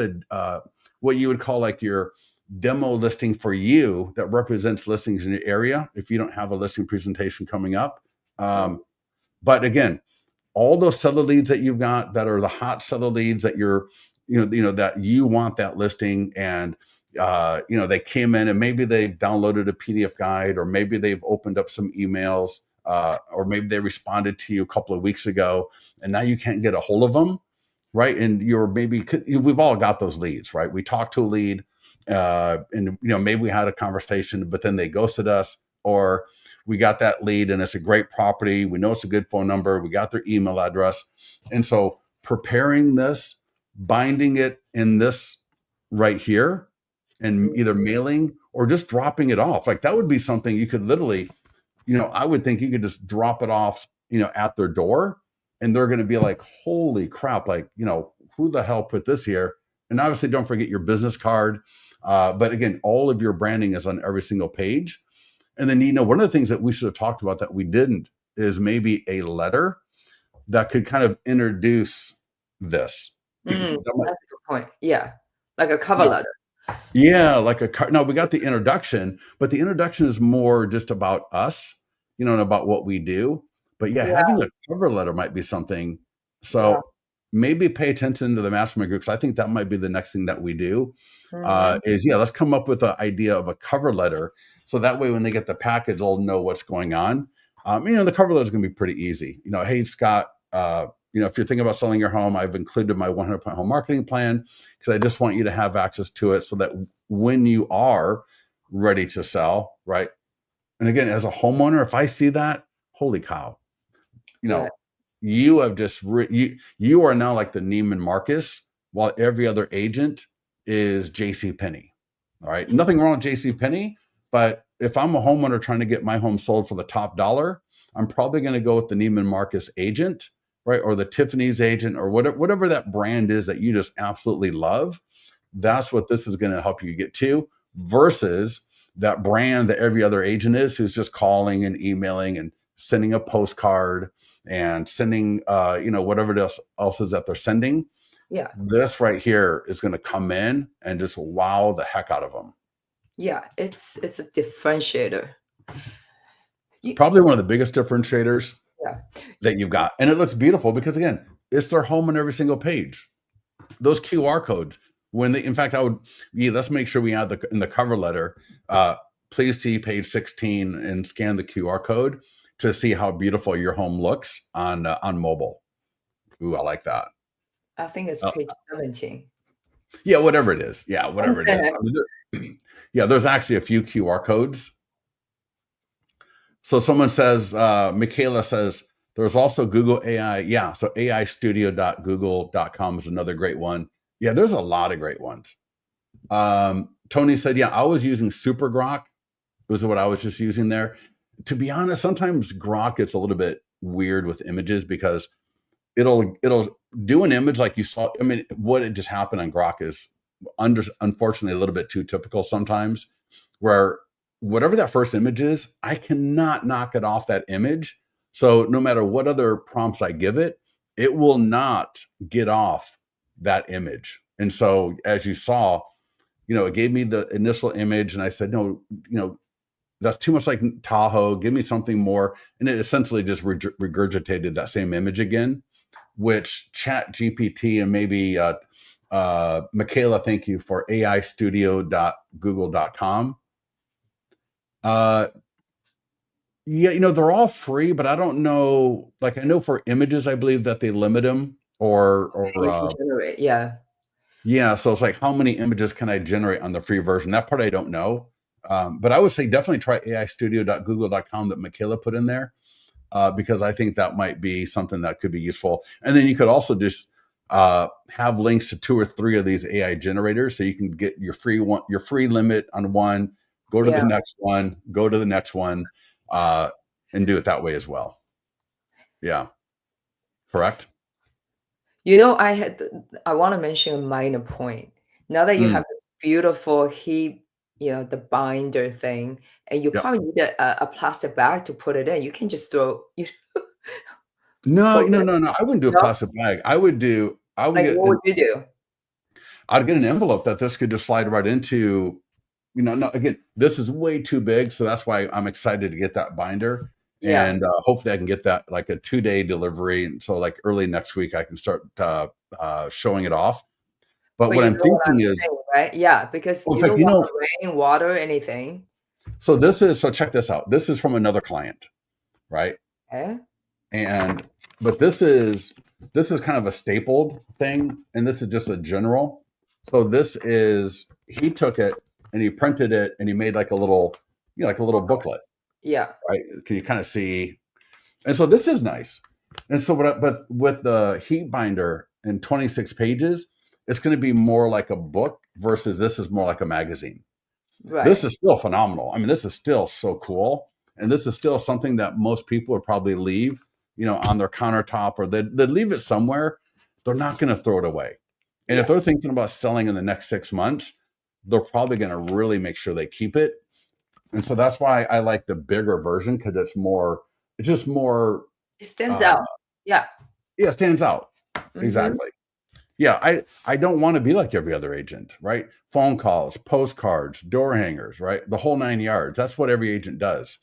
what you would call like your demo listing for you that represents listings in your area. If you don't have a listing presentation coming up, Mm, but again, all those seller leads that you've got that are the hot seller leads that you're, that you want that listing, and they came in and maybe they downloaded a PDF guide, or maybe they've opened up some emails, or maybe they responded to you a couple of weeks ago, and now you can't get a hold of them, right? And we've all got those leads, right? We talked to a lead, and maybe we had a conversation, but then they ghosted us, or we got that lead and it's a great property. We know it's a good phone number. We got their email address. And so preparing this, binding it in this right here, and mm, either mailing or just dropping it off. Like that would be something you could literally, I would think you could just drop it off, at their door, and they're going to be like, holy crap, like, who the hell put this here? And obviously don't forget your business card. But again, all of your branding is on every single page. And then, one of the things that we should have talked about that we didn't is maybe a letter that could kind of introduce this. That might- that's a good point. Yeah, like a cover yeah, letter. yeah, like a car. No, we got the introduction, but the introduction is more just about us, and about what we do. But yeah, Yeah, having a cover letter might be something. yeah. So maybe pay attention to the mastermind groups. I think that might be the next thing that we do. Mhm. Is let's come up with an idea of a cover letter, so that way when they get the package, they'll know what's going on. The cover letter is going to be pretty easy. Hey Scott, if you're thinking about selling your home, I've included my 100-point home marketing plan because I just want you to have access to it so that when you are ready to sell, right? And again, as a homeowner, if I see that, holy cow, you Yeah. know, you have just you are now like the Neiman Marcus, while every other agent is JC Penney. All right, nothing wrong with JC Penney, but if I'm a homeowner trying to get my home sold for the top dollar, I'm probably going to go with the Neiman Marcus agent, right, or the Tiffany's agent, or whatever that brand is that you just absolutely love. That's what this is going to help you get to, versus that brand that every other agent is, who's just calling and emailing and sending a postcard and sending whatever else is that they're sending. Yeah. This right here is going to come in and just wow the heck out of them. Yeah, it's a differentiator. You Probably one of the biggest differentiators yeah. that you've got, and it looks beautiful because again, it's their home on every single page. Those QR codes, when they, in fact, let's make sure we add in the cover letter, please see page 16 and scan the QR code to see how beautiful your home looks on mobile. Ooh, I like that. I think it's Uh, page 17. yeah, whatever it is. Yeah, whatever it is. I mean, yeah, there's actually a few QR codes. So someone says, Michaela says, there's also Google AI. Yeah, so aistudio.google.com is another great one. Yeah, there's a lot of great ones. Tony said, yeah, I was using Super Grok. Was what I was just using there. To be honest, sometimes Grok gets a little bit weird with images because it'll do an image like you saw. I mean, what it just happened on Grok is unfortunately a little bit too typical sometimes, where whatever that first image is, I cannot knock it off that image. So no matter what other prompts I give it, it will not get off that image. And so as you saw, it gave me the initial image, and I said, no, that's too much like Tahoe. Give me something more. And it essentially just regurgitated that same image again, which Chat GPT and maybe Michaela, thank you for aistudio.google.com. Yeah, they're all free, but I don't know. Like I know for images, I believe that they limit them, or You can generate, yeah. Yeah, so it's like, how many images can I generate on the free version? That part I don't know. But I would say definitely try aistudio.google.com that Michaela put in there, because I think that might be something that could be useful. And then you could also just have links to 2 or 3 of these AI generators, so you can get your free limit on one, go to the Yeah. next one, go to the next one, uh, and do it that way as well. Yeah, correct. I want to mention a minor point. Now that you Mm, have this beautiful heat, the binder thing, and you yep. probably need a plastic bag to put it in. You can just throw, No, fold no, it. no, no. I wouldn't do a No? plastic bag. I would Like, what would you do? I'd get an envelope that this could just slide right into. No, again, this is way too big, so that's why I'm excited to get that binder, Yeah. and hopefully I can get that like a 2-day delivery, and so like early next week I can start showing it off. But But what you I'm know what I'm thinking is, saying, right? Yeah, because well, in you fact, don't want rain, water, anything. so check this out. This is from another client, right? Okay? And but this is kind of a stapled thing, and this is just a general. So this is he took it and he printed it and he made like a little, like a little booklet, Yeah. right? Can you kind of see? And so this is nice. And so but with the heat binder and 26 pages, it's going to be more like a book versus this is more like a magazine. This Right. is still phenomenal. I mean, this is still so cool. And this is still something that most people would probably leave, on their countertop, or they'd leave it somewhere. They're not going to throw it away. And if Yeah. they're thinking about selling in the next 6 months, they're probably going to really make sure they keep it. And so that's why I like the bigger version, because it's just more, It stands uh, out. Yeah. yeah, it stands out. Mhm. Exactly. Yeah, I don't want to be like every other agent, right? Phone calls, postcards, door hangers, right? The whole 9 yards. That's what every agent does.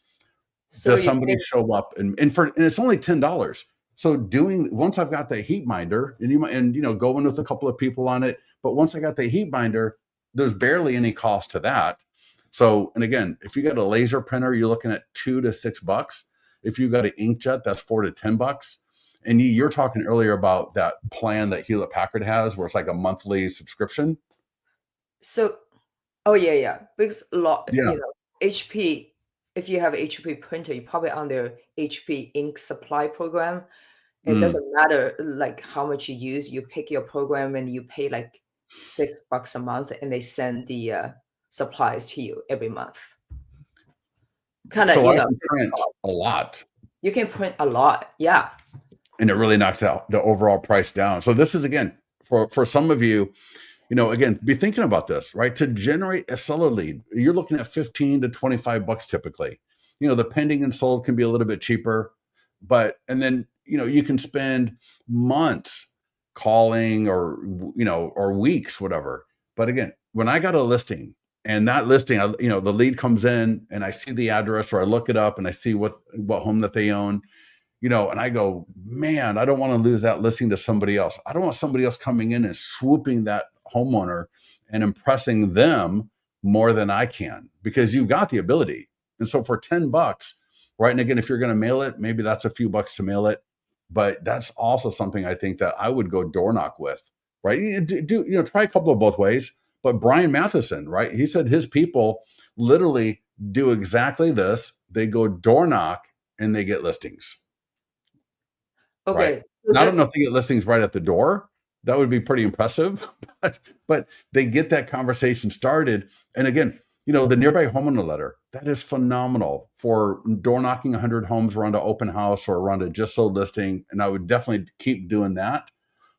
So Does you somebody think show up and it's only $10. So once I've got the heat binder and going with a couple of people on it, but once I got the heat binder, there's barely any cost to that. So, and again, if you got a laser printer, you're looking at $2 to $6. If you got an inkjet, that's $4 to $10. And you're talking earlier about that plan that Hewlett Packard has, where it's like a monthly subscription. so oh, yeah, yeah, because a lot, Yeah. HP, if you have HP printer, you're probably on their HP ink supply program. It Mm. doesn't matter, like, how much you use, you pick your program and you pay, like, $6 a month, and they send the, supplies to you every month. Kinda, So I can fixed print cost. a lot, You can print a lot, yeah. and it really knocks out the overall price down. So this is, again, for some of you, again, be thinking about this, right? To generate a seller lead, you're looking at 15 to 25 bucks typically. The pending and sold can be a little bit cheaper, and then, you can spend months calling, or weeks, whatever. But again, when I got a listing, and that listing, the lead comes in and I see the address, or I look it up and I see what home that they own, and I go, man, I don't want to lose that listing to somebody else. I don't want somebody else coming in and swooping that homeowner and impressing them more than I can, because you've got the ability. And so for $10, right? And again, if you're going to mail it, maybe that's a few bucks to mail it, but that's also something I think that I would go door knock with, right? Try a couple of both ways. But Brian Matheson, right? He said his people literally do exactly this. They go door knock and they get listings, right? Okay, so And I don't know if they get listings right at the door. That would be pretty impressive, but they get that conversation started. And again, the nearby homeowner letter, that is phenomenal for door knocking 100 homes around an open house or around a just sold listing. And I would definitely keep doing that.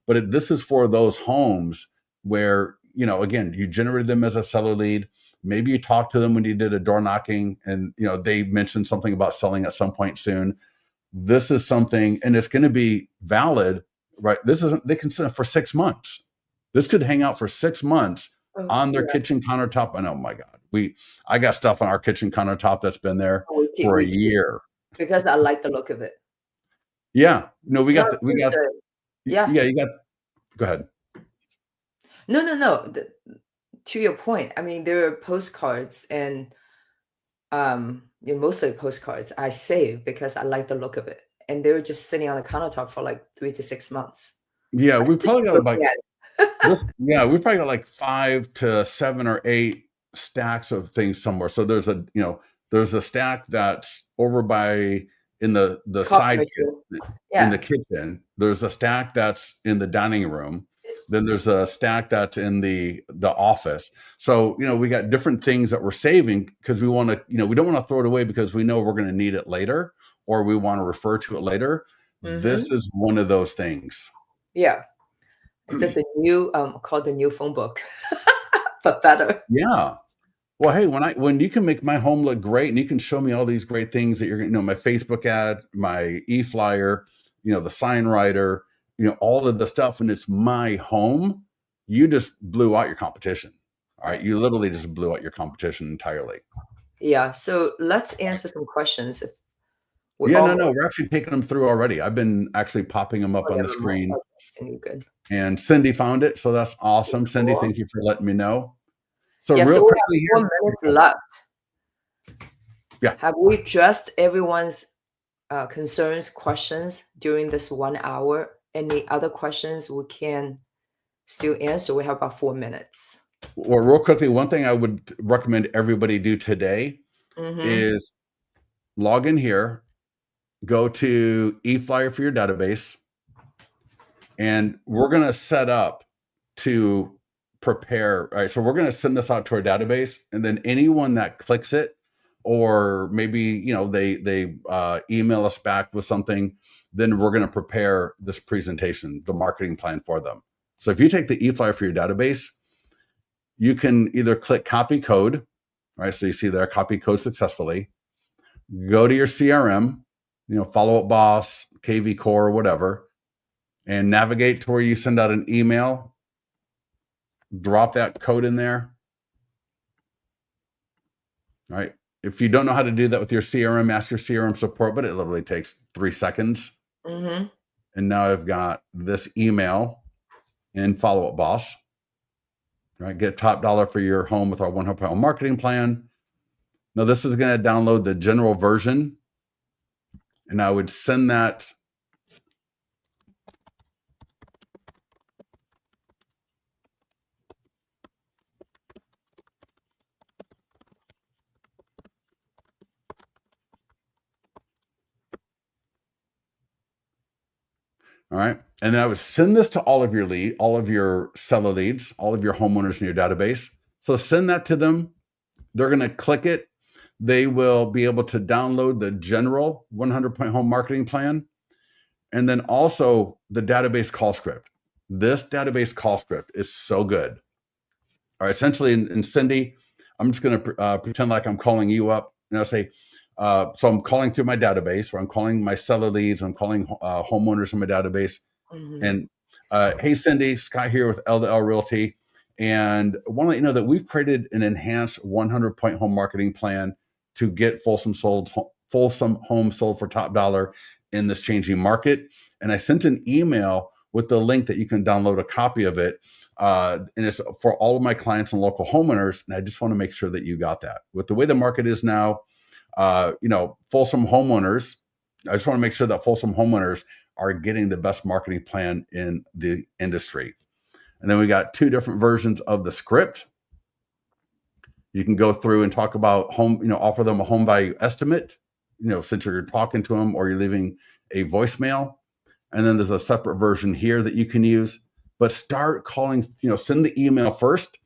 But this is for those homes where, again, you generated them as a seller lead. Maybe you talked to them when you did a door knocking, and they mentioned something about selling at some point soon. This is something, and it's going to be valid, right? They can send it for 6 months. This could hang out for 6 months oh, on their yeah, kitchen countertop. And oh my God, I got stuff on our kitchen countertop that's been there for a we keep year. because I like the look of it. Yeah. No, No, seriously. Yeah. yeah, you got, go ahead. No, no, no, to your point, I mean, there are postcards and, mostly postcards I save because I like the look of it, and they were just sitting on the countertop for, like, 3 to 6 months. Yeah. I We should probably be got about, looking at it. We've probably got like 5 to 7 or 8 stacks of things somewhere. So there's a stack that's over by in the Coffee side machine. in the Yeah. kitchen. There's a stack that's in the dining room. Then there's a stack that's in the office. So, we got different things that we're saving because we want to, we don't want to throw it away because we know we're going to need it later or we want to refer to it later. Mm-hmm. This is one of those things. Yeah. Is it the new called the new phone book? But better. Yeah. Well, hey, when you can make my home look great and you can show me all these great things that you're going to my Facebook ad, my e-flyer, the sign writer, all of the stuff, and it's my home, you just blew out your competition. All right. You literally just blew out your competition entirely. Yeah. So let's answer some questions. We Yeah, no, almost we're actually taking them through already. I've been actually popping them up on the never mind. screen, Okay, Cindy, good. and Cindy found it. So that's awesome. Cindy, Cool. thank you for letting me know. So Yeah, real so we quickly have here. 4 minutes left. Yeah. Have we addressed everyone's concerns, questions during this 1 hour? Any other questions we can still answer? We have about 4 minutes. Well, real quickly, one thing I would recommend everybody do today Mm-hmm. is log in here, go to eFlyer for your database, and we're going to set up to prepare. All right, so we're going to send this out to our database, and then anyone that clicks it, or maybe they email us back with something, then we're going to prepare this presentation, the marketing plan for them. So if you take the eFlyer for your database, you can either click copy code, right? So you see there, copy code successfully. Go to your CRM, Follow Up Boss, KV Core, whatever, and navigate to where you send out an email. Drop that code in there. All right. If you don't know how to do that with your CRM, ask your CRM support, but it literally takes 3 seconds. Mm-hmm. And now I've got this email in Follow Up Boss. Right, get top dollar for your home with our 100 pound marketing plan. Now this is going to download the general version, and I would send that. All right. And then I would send this to all of your seller leads, all of your homeowners in your database. So send that to them. They're going to click it. They will be able to download the general 100-point home marketing plan. And then also the database call script. This database call script is so good. All right. Essentially, in Cindy, I'm just going to pretend like I'm calling you up, and I'll say, so I'm calling through my database, or I'm calling my seller leads, I'm calling homeowners in my database. Mm-hmm. And hey, Cindy, Scott here with L2L Realty. And I want to let you know that we've created an enhanced 100-point home marketing plan to get Folsom homes sold for top dollar in this changing market. And I sent an email with the link that you can download a copy of it. And it's for all of my clients and local homeowners. And I just want to make sure that you got that. With the way the market is now, Folsom homeowners, I just want to make sure that Folsom homeowners are getting the best marketing plan in the industry. And then we got 2 different versions of the script. You can go through and talk about offer them a home value estimate, since you're talking to them or you're leaving a voicemail. And then there's a separate version here that you can use. But start calling, send the email first,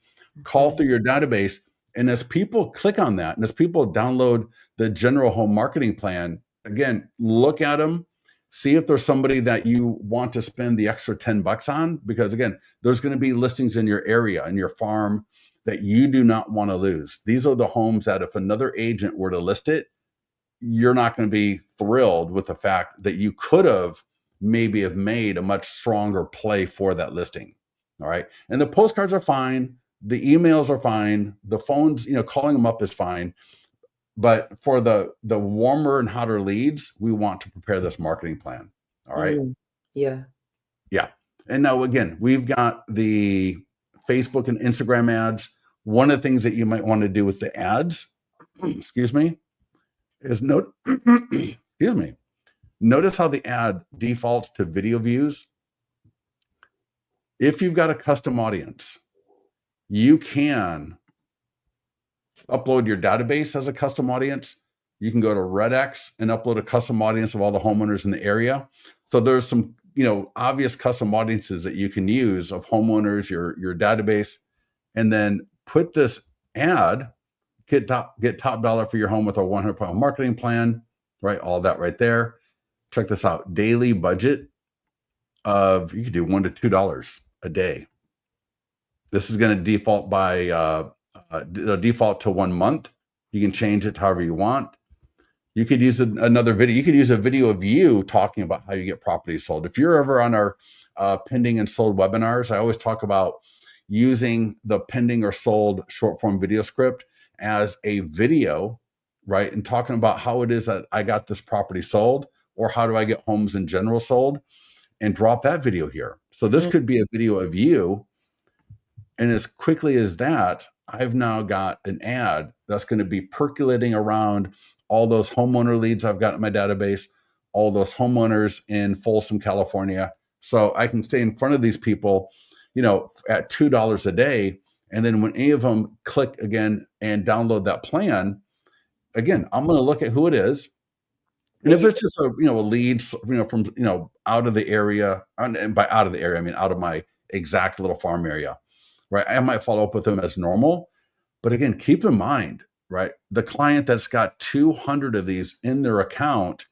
call through your database. And as people click on that, and as people download the general home marketing plan, again, look at them, see if there's somebody that you want to spend the extra $10 on, because again, there's going to be listings in your area, in your farm, that you do not want to lose. These are the homes that if another agent were to list it, you're not going to be thrilled with the fact that you could have maybe have made a much stronger play for that listing. All right. And the postcards are fine. The emails are fine. The phones, calling them up is fine. But for the warmer and hotter leads, we want to prepare this marketing plan. All right. Yeah. Yeah. And now again, we've got the Facebook and Instagram ads. One of the things that you might want to do with the ads, excuse me, is excuse me. Notice how the ad defaults to video views. If you've got a custom audience, you can upload your database as a custom audience. You can go to Redx and upload a custom audience of all the homeowners in the area. So there's some, obvious custom audiences that you can use of homeowners, your database, and then put this ad, get top dollar for your home with a 100-point marketing plan, right? All that right there. Check this out. Daily budget of, you could do $1 to $2 a day. This is going to default default to 1 month. You can change it however you want. You could use another video. You could use a video of you talking about how you get properties sold. If you're ever on our pending and sold webinars, I always talk about using the pending or sold short form video script as a video, right? And talking about how it is that I got this property sold, or how do I get homes in general sold, and drop that video here. So this could be a video of you. And as quickly as that, I've now got an ad that's going to be percolating around all those homeowner leads I've got in my database, all those homeowners in Folsom, California. So I can stay in front of these people, at $2 a day. And then when any of them click again and download that plan, again, I'm going to look at who it is. And if it's just a lead, from, out of the area, and by out of the area, I mean out of my exact little farm area, right? I might follow up with them as normal. But again, keep in mind, right? The client that's got 200 of these in their account,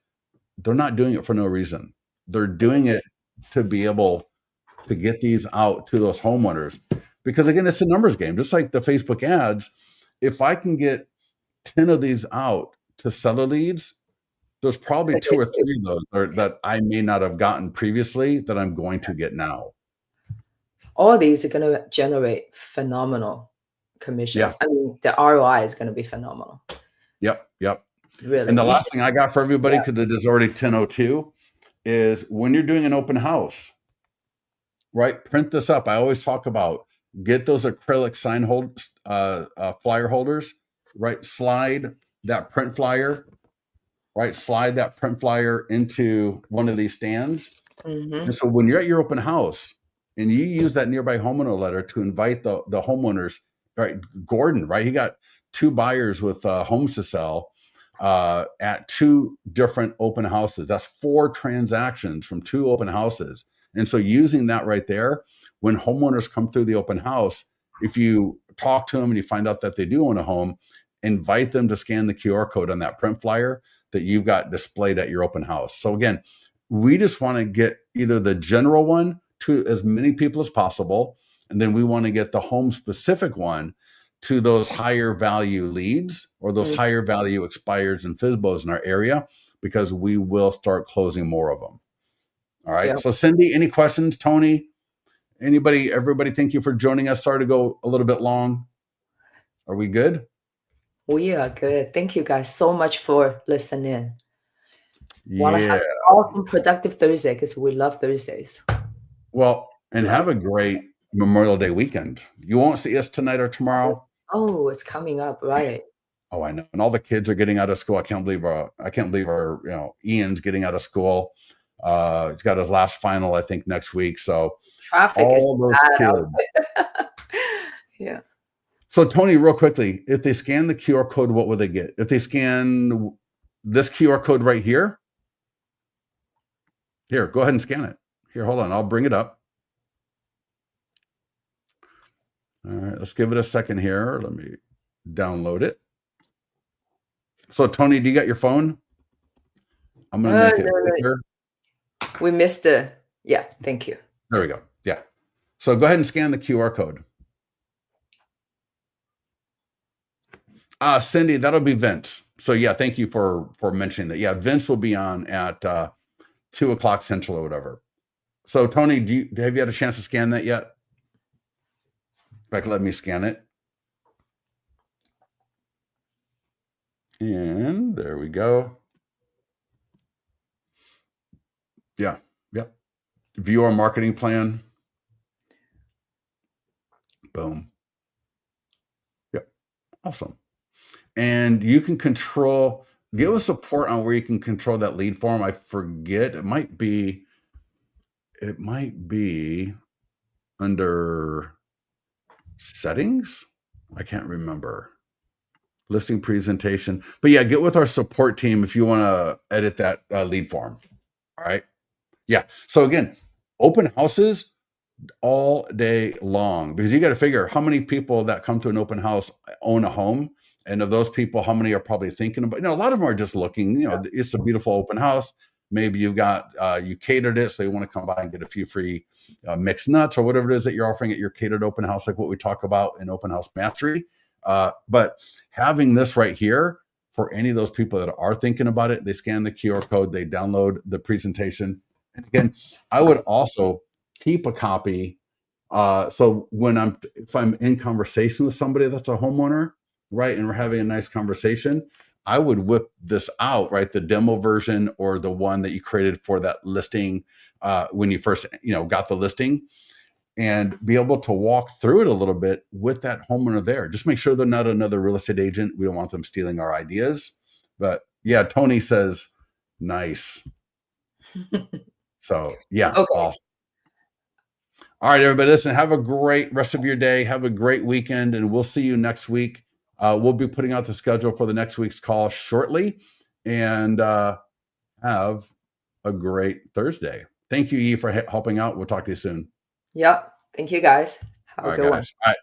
they're not doing it for no reason. They're doing it to be able to get these out to those homeowners. Because again, it's a numbers game. Just like the Facebook ads, if I can get 10 of these out to seller leads, there's probably 2 or 3 of those that I may not have gotten previously that I'm going to get now. All these are going to generate phenomenal commissions. Yeah. I mean, the ROI is going to be phenomenal. Yep. Really. And the last thing I got for everybody, because it is already 10:02, is when you're doing an open house, right? Print this up. I always talk about get those acrylic sign flyer holders, right? Slide that print flyer, right? Slide that print flyer into one of these stands. And so when you're at your open house and you use that nearby homeowner letter to invite the homeowners, right? Gordon, right? He got 2 buyers with homes to sell at 2 different open houses. That's 4 transactions from 2 open houses. And so using that right there, when homeowners come through the open house, if you talk to them and you find out that they do own a home, invite them to scan the QR code on that print flyer that you've got displayed at your open house. So again, we just want to get either the general one to as many people as possible, and then we want to get the home specific one to those higher value leads or those higher value expires and FSBOs in our area, because we will start closing more of them. All right. Yeah. So Cindy, any questions? Tony, everybody, thank you for joining us. Sorry to go a little bit long. Are we good? We are good. Thank you guys so much for listening. Yeah. Want to have an awesome, productive Thursday, because we love Thursdays. Well, and have a great Memorial Day weekend. You won't see us tonight or tomorrow. Oh, it's coming up, right? Oh, I know. And all the kids are getting out of school. I can't believe our Ian's getting out of school. He's got his last final, I think, next week. So traffic all is those kids. Yeah. So Tony, real quickly, if they scan the QR code, what will they get? If they scan this QR code right here, go ahead and scan it. Here, hold on. I'll bring it up. All right, let's give it a second here. Let me download it. So Tony, do you got your phone? I'm going to make it bigger. We missed yeah, thank you. There we go. Yeah. So go ahead and scan the QR code. Cindy, that'll be Vince. So yeah, thank you for mentioning that. Yeah, Vince will be on at 2:00 Central or whatever. So Tony, have you had a chance to scan that yet? In fact, let me scan it. And there we go. Yeah. Yep. View our marketing plan. Boom. Yep. Awesome. And you can give us support on where you can control that lead form. I forget. It might be, under settings. I can't remember. Listing presentation. But yeah, get with our support team if you want to edit that lead form. All right. Yeah. So again, open houses all day long, because you got to figure how many people that come to an open house own a home. And of those people, how many are probably thinking about, a lot of them are just looking, it's a beautiful open house. Maybe you've got, you catered it. So you want to come by and get a few free mixed nuts or whatever it is that you're offering at your catered open house, like what we talk about in Open House Mastery. But having this right here for any of those people that are thinking about it, they scan the QR code, they download the presentation. And again, I would also keep a copy. So if I'm in conversation with somebody that's a homeowner, right, and we're having a nice conversation, I would whip this out, right, the demo version or the one that you created for that listing when you first, got the listing, and be able to walk through it a little bit with that homeowner there. Just make sure they're not another real estate agent. We don't want them stealing our ideas. But yeah, Tony says, nice. So yeah, Okay. awesome. All right, everybody, listen, have a great rest of your day. Have a great weekend, and we'll see you next week. We'll be putting out the schedule for the next week's call shortly, and have a great Thursday. Thank you, E, for helping out. We'll talk to you soon. Yep. Thank you, guys. Have All a right, good one. guys. All right.